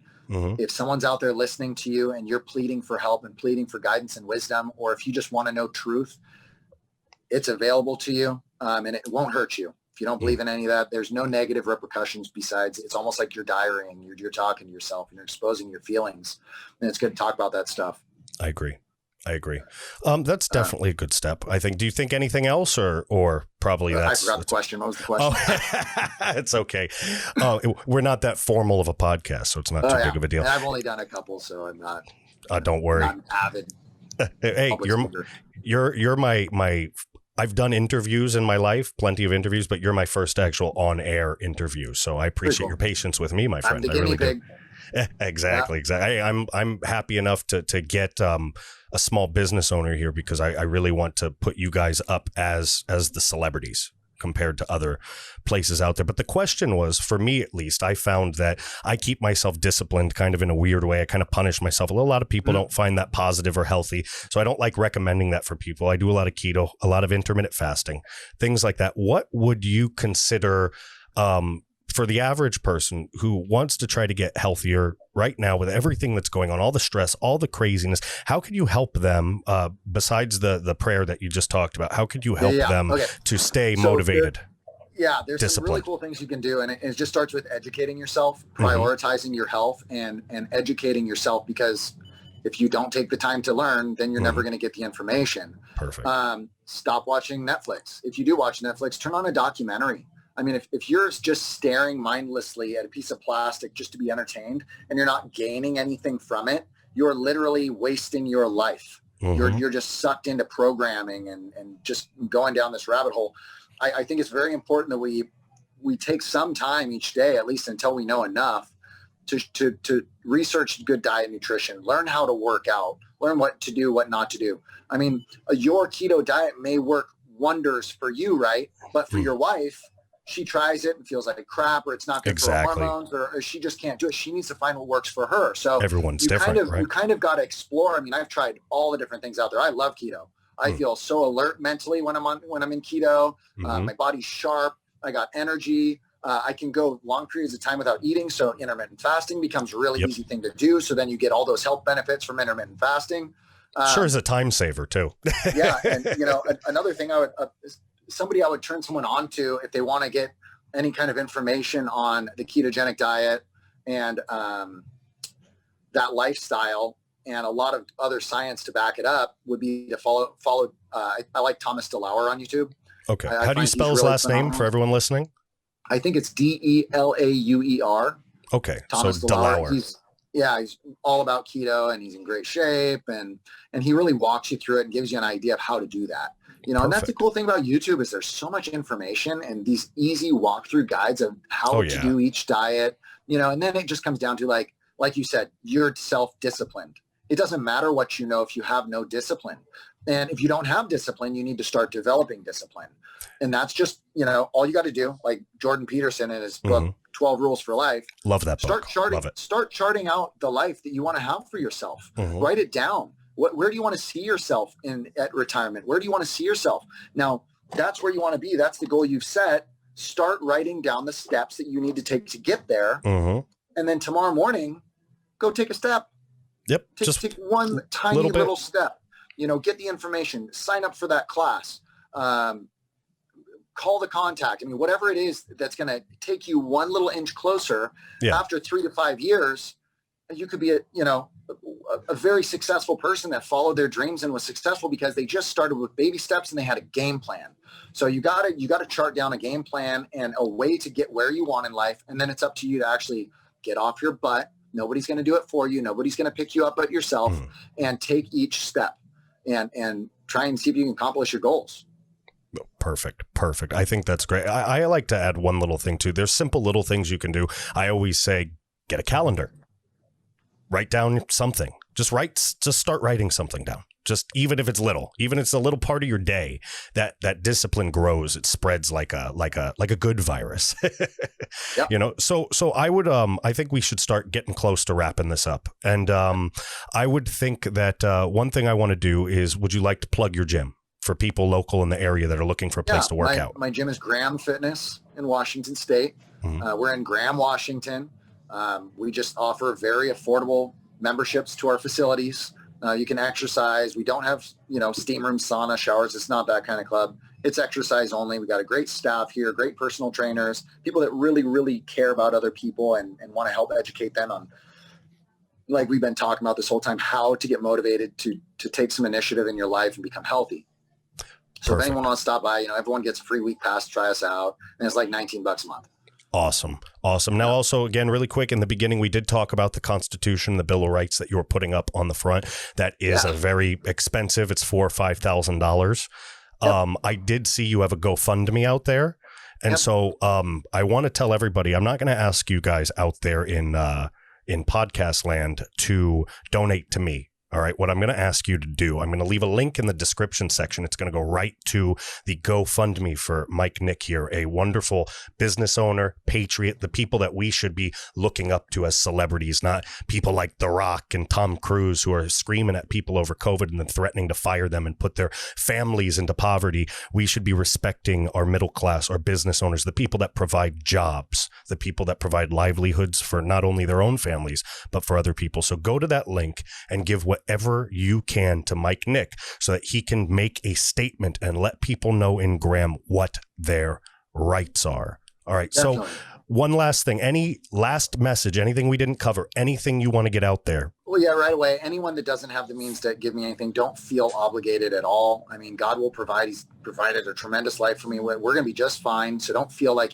if someone's out there listening to you and you're pleading for help and pleading for guidance and wisdom, or if you just want to know truth, it's available to you, and it won't hurt you. If you don't believe in any of that, there's no negative repercussions besides it's almost like your diary and you're talking to yourself and you're exposing your feelings. And it's good to talk about that stuff. I agree. That's definitely a good step, I think. Do you think anything else or probably that's... I forgot the question. What was the question? Oh, it's okay. We're not that formal of a podcast, so it's not too big of a deal. And I've only done a couple, so I'm not... don't worry. Not an avid... Hey, you're my... I've done interviews in my life, plenty of interviews, but you're my first actual on-air interview. So I appreciate your patience with me, my friend. I'm the guinea pig. Exactly. I'm happy enough to get a small business owner here because I really want to put you guys up as the celebrities compared to other places out there. But the question was, for me at least, I found that I keep myself disciplined kind of in a weird way. I kind of punish myself. A lot of people don't find that positive or healthy. So I don't like recommending that for people. I do a lot of keto, a lot of intermittent fasting, things like that. What would you consider for the average person who wants to try to get healthier right now with everything that's going on, all the stress, all the craziness? How could you help them besides the prayer that you just talked about? How could you help them to stay motivated? There's some really cool things you can do. And it just starts with educating yourself, prioritizing your health and educating yourself, because if you don't take the time to learn, then you're never going to get the information. Perfect. Stop watching Netflix. If you do watch Netflix, turn on a documentary. I mean, if you're just staring mindlessly at a piece of plastic just to be entertained and you're not gaining anything from it, you're literally wasting your life. You're just sucked into programming and just going down this rabbit hole. I think it's very important that we take some time each day, at least until we know enough, to research good diet and nutrition, learn how to work out, learn what to do, what not to do. I mean, your keto diet may work wonders for you, right? But for your wife, she tries it and feels like crap, or it's not good for her hormones, or she just can't do it. She needs to find what works for her. So everyone's different, right? You kind of got to explore. I mean, I've tried all the different things out there. I love keto. I feel so alert mentally when I'm in keto. My body's sharp. I got energy. I can go long periods of time without eating. So intermittent fasting becomes a really easy thing to do. So then you get all those health benefits from intermittent fasting. Sure is a time saver too. And another thing somebody I would turn someone on to if they want to get any kind of information on the ketogenic diet and that lifestyle and a lot of other science to back it up would be to follow. I like Thomas DeLauer on YouTube. Okay. How do you spell his last name for everyone listening? I think it's DELAUER. Okay. Thomas so DeLauer. He's all about keto and he's in great shape and he really walks you through it and gives you an idea of how to do that. And that's the cool thing about YouTube is there's so much information and these easy walkthrough guides of how to do each diet, and then it just comes down to like you said, you're self-disciplined. It doesn't matter what you know if you have no discipline. And if you don't have discipline, you need to start developing discipline. And that's just, all you got to do, like Jordan Peterson in his book, 12 Rules for Life. Love that book. Start charting out the life that you want to have for yourself. Write it down. Where do you want to see yourself at retirement? Where do you want to see yourself? Now, that's where you want to be. That's the goal you've set. Start writing down the steps that you need to take to get there. And then tomorrow morning, go take a step. Yep. Take one tiny little step. Get the information. Sign up for that class. Call the contact. I mean, whatever it is that's going to take you one little inch closer after 3 to 5 years, you could be a very successful person that followed their dreams and was successful because they just started with baby steps and they had a game plan. So you got to chart down a game plan and a way to get where you want in life. And then it's up to you to actually get off your butt. Nobody's going to do it for you. Nobody's going to pick you up but yourself and take each step and try and see if you can accomplish your goals. Perfect. I think that's great. I like to add one little thing too. There's simple little things you can do. I always say, get a calendar, write down something, just start writing something down. Just even if it's little, even if it's a little part of your day, that discipline grows. It spreads like a good virus. Yep. You know, so I would I think we should start getting close to wrapping this up. And I would think that one thing I want to do is, would you like to plug your gym for people local in the area that are looking for a place to work out? My gym is Graham Fitness in Washington State. Mm-hmm. We're in Graham, Washington. We just offer very affordable memberships to our facilities. You can exercise. We don't have, steam rooms, sauna, showers. It's not that kind of club. It's exercise only. We got a great staff here, great personal trainers, people that really, really care about other people and want to help educate them on, like we've been talking about this whole time, how to get motivated to take some initiative in your life and become healthy. So Perfect. If anyone wants to stop by, everyone gets a free week pass to try us out, and it's like $19 a month. Awesome. Now, also, again, really quick, in the beginning, we did talk about the Constitution, the Bill of Rights that you were putting up on the front. That is a very expensive. It's $4,000 or $5,000. Yep. I did see you have a GoFundMe out there. And so I want to tell everybody, I'm not going to ask you guys out there in podcast land to donate to me. All right. What I'm going to ask you to do, I'm going to leave a link in the description section. It's going to go right to the GoFundMe for Mike Knick here, a wonderful business owner, patriot, the people that we should be looking up to as celebrities, not people like The Rock and Tom Cruise who are screaming at people over COVID and then threatening to fire them and put their families into poverty. We should be respecting our middle class, our business owners, the people that provide jobs, the people that provide livelihoods for not only their own families, but for other people. So go to that link and give whatever you can to Mike Knick so that he can make a statement and let people know in Graham what their rights are. All right. Definitely. So one last thing, any last message, anything we didn't cover, anything you want to get out there? Well, yeah, right away. Anyone that doesn't have the means to give me anything, don't feel obligated at all. I mean, God will provide. He's provided a tremendous life for me. We're going to be just fine. So don't feel like,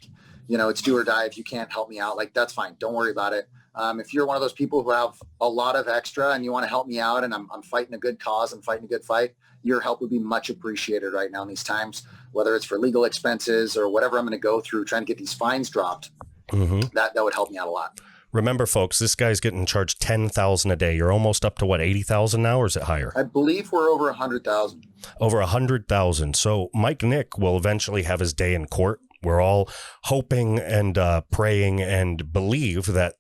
it's do or die. If you can't help me out, like that's fine. Don't worry about it. If you're one of those people who have a lot of extra and you want to help me out and I'm fighting a good cause, I'm fighting a good fight, your help would be much appreciated right now in these times, whether it's for legal expenses or whatever I'm going to go through trying to get these fines dropped. Mm-hmm. That would help me out a lot. Remember, folks, this guy's getting charged $10,000 a day. You're almost up to what, 80,000 now, or is it higher? I believe we're over 100,000. Over 100,000. So Mike Knick will eventually have his day in court. We're all hoping and praying and believe that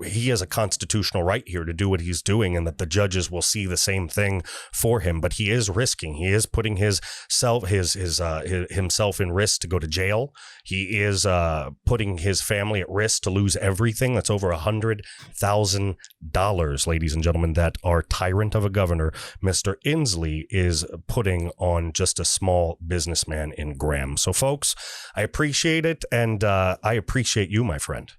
he has a constitutional right here to do what he's doing and that the judges will see the same thing for him. But he is risking. He is putting himself in risk to go to jail. He is putting his family at risk to lose everything. That's over $100,000, ladies and gentlemen, that our tyrant of a governor, Mr. Inslee, is putting on just a small businessman in Graham. So, folks, I appreciate it. And I appreciate you, my friend.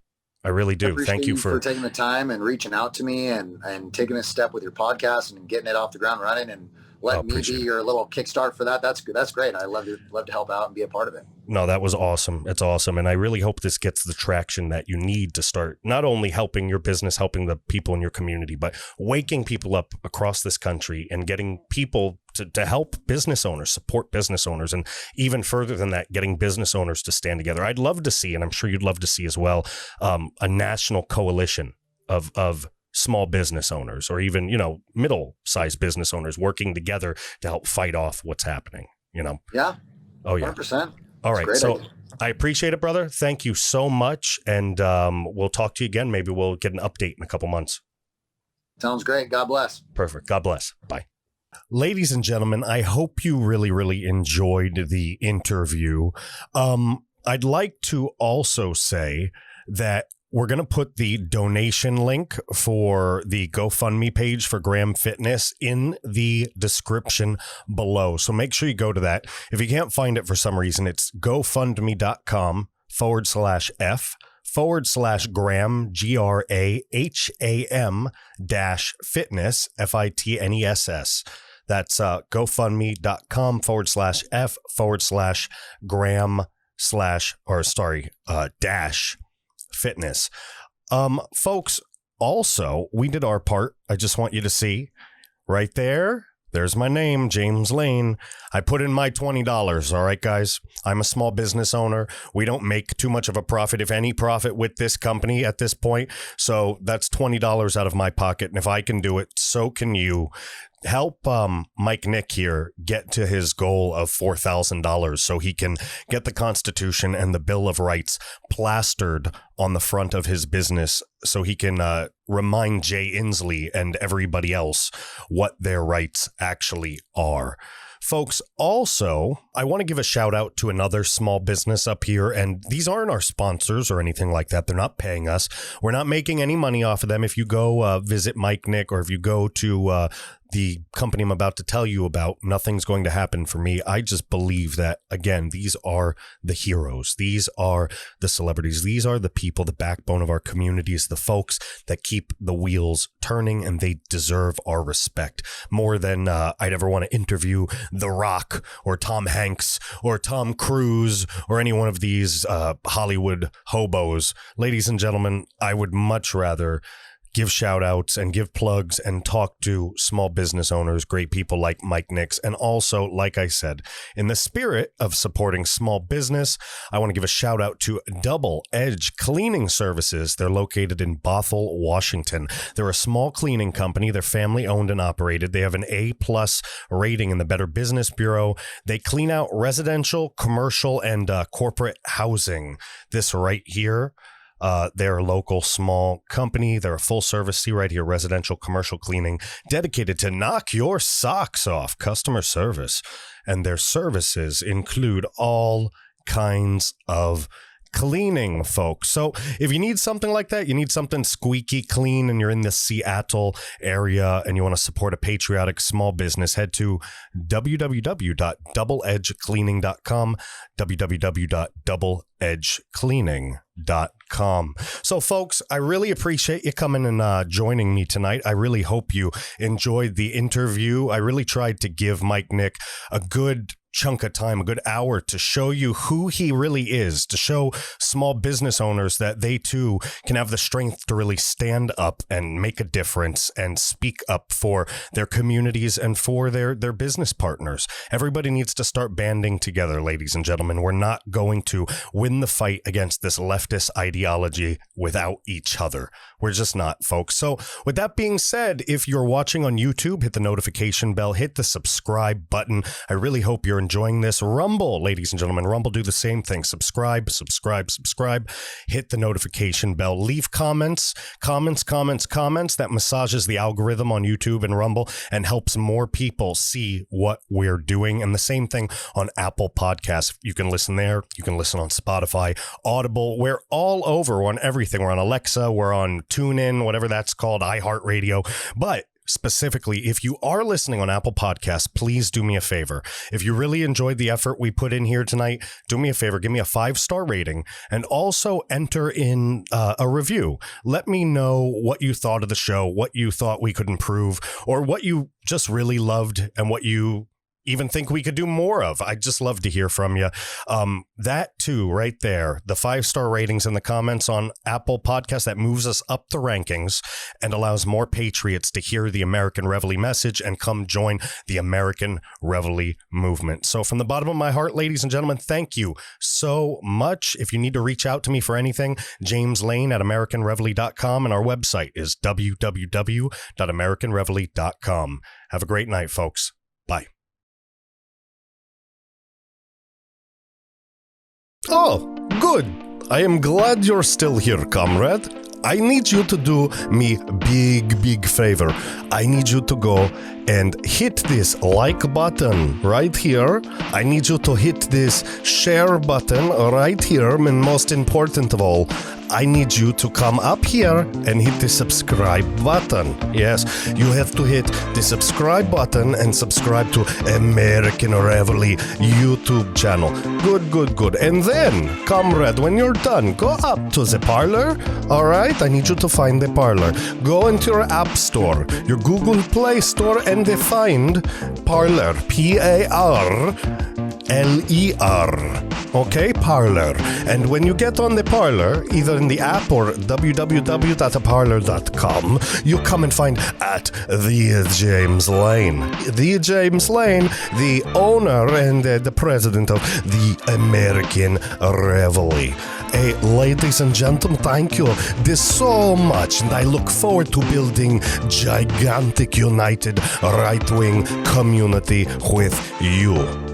I really do. Thank you for taking the time and reaching out to me and taking a step with your podcast and getting it off the ground running and letting me be your little kickstart for that. That's good. That's great. I love to help out and be a part of it. No, that was awesome. It's awesome. And I really hope this gets the traction that you need to start not only helping your business, helping the people in your community, but waking people up across this country and getting people to help business owners, support business owners, and even further than that, getting business owners to stand together. I'd love to see, and I'm sure you'd love to see as well, a national coalition of small business owners or even, middle-sized business owners working together to help fight off what's happening, Yeah. Oh, yeah. 100%. All right. So I appreciate it, brother. Thank you so much. And we'll talk to you again. Maybe we'll get an update in a couple months. Sounds great. God bless. Perfect. God bless. Bye. Ladies and gentlemen, I hope you really, really enjoyed the interview. I'd like to also say that we're going to put the donation link for the GoFundMe page for Graham Fitness in the description below. So make sure you go to that. If you can't find it for some reason, it's gofundme.com/F/Graham, GRAHAM -fitness, FITNESS. That's gofundme.com/F/Graham -fitness. Folks, also, we did our part. I just want you to see right there. There's my name, James Lane. I put in my $20, all right, guys? I'm a small business owner. We don't make too much of a profit, if any profit, with this company at this point. So that's $20 out of my pocket. And if I can do it, so can you. Help Mike Knick here get to his goal of $4,000 so he can get the Constitution and the Bill of Rights plastered on the front of his business so he can remind Jay Inslee and everybody else what their rights actually are. Folks, also, I want to give a shout out to another small business up here, and these aren't our sponsors or anything like that. They're not paying us. We're not making any money off of them. If you go visit Mike Knick, or if you go to the company I'm about to tell you about, nothing's going to happen for me. I just believe that, again, these are the heroes. These are the celebrities. These are the people, the backbone of our communities, the folks that keep the wheels turning, and they deserve our respect more than I'd ever want to interview The Rock or Tom Hanks or Tom Cruise or any one of these Hollywood hobos. Ladies and gentlemen, I would much rather give shout outs and give plugs and talk to small business owners, great people like Mike Knick. And also, like I said, in the spirit of supporting small business, I want to give a shout out to Double Edge Cleaning Services. They're located in Bothell, Washington. They're a small cleaning company. They're family owned and operated. They have an A+ rating in the Better Business Bureau. They clean out residential, commercial, and corporate housing. This right here. They're a local small company. They're a full service, see right here, residential commercial cleaning dedicated to knock your socks off customer service. And their services include all kinds of cleaning, folks. So if you need something like that, you need something squeaky clean, and you're in the Seattle area and you want to support a patriotic small business, head to www.doubleedgecleaning.com, www.doubleedgecleaning.com. So, folks, I really appreciate you coming and joining me tonight. I really hope you enjoyed the interview. I really tried to give Mike Knick a good chunk of time, a good hour, to show you who he really is, to show small business owners that they too can have the strength to really stand up and make a difference and speak up for their communities and for their business partners. Everybody needs to start banding together, ladies and gentlemen. We're not going to win the fight against this leftist ideology without each other. We're just not, folks. So with that being said, if you're watching on YouTube, hit the notification bell, hit the subscribe button. I really hope you're enjoying this. Rumble, ladies and gentlemen, Rumble, do the same thing. Subscribe. Hit the notification bell. Leave comments. That massages the algorithm on YouTube and Rumble and helps more people see what we're doing. And the same thing on Apple Podcasts. You can listen there. You can listen on Spotify, Audible. We're all over. We're on everything. We're on Alexa. We're on TuneIn, whatever that's called, iHeartRadio. But specifically, if you are listening on Apple Podcasts, please do me a favor. If you really enjoyed the effort we put in here tonight, do me a favor, give me a 5-star rating and also enter in a review. Let me know what you thought of the show, what you thought we could improve, or what you just really loved and what you even think we could do more of. I'd just love to hear from you. That too, right there, the 5-star ratings and the comments on Apple Podcasts, that moves us up the rankings and allows more patriots to hear the American Reveille message and come join the American Reveille movement. So from the bottom of my heart, ladies and gentlemen, thank you so much. If you need to reach out to me for anything, James Lane at AmericanReveille.com, and our website is www.AmericanReveille.com. Have a great night, folks. Bye. Oh, good. I am glad you're still here, comrade. I need you to do me big favor. I need you to go and hit this like button right here. I need you to hit this share button right here. And most important of all, I need you to come up here and hit the subscribe button. Yes, you have to hit the subscribe button and subscribe to American Reveille YouTube channel. Good. And then, comrade, when you're done, go up to the parlor. All right, I need you to find the parlor. Go into your app store, your Google Play Store, and find Parler, Parler. Okay, Parler. And when you get on the Parler, either in the app or www.parler.com, you come and find at the James Lane. The James Lane, the owner and the president of the American Reveille. Hey, ladies and gentlemen, thank you this so much, and I look forward to building gigantic united right-wing community with you.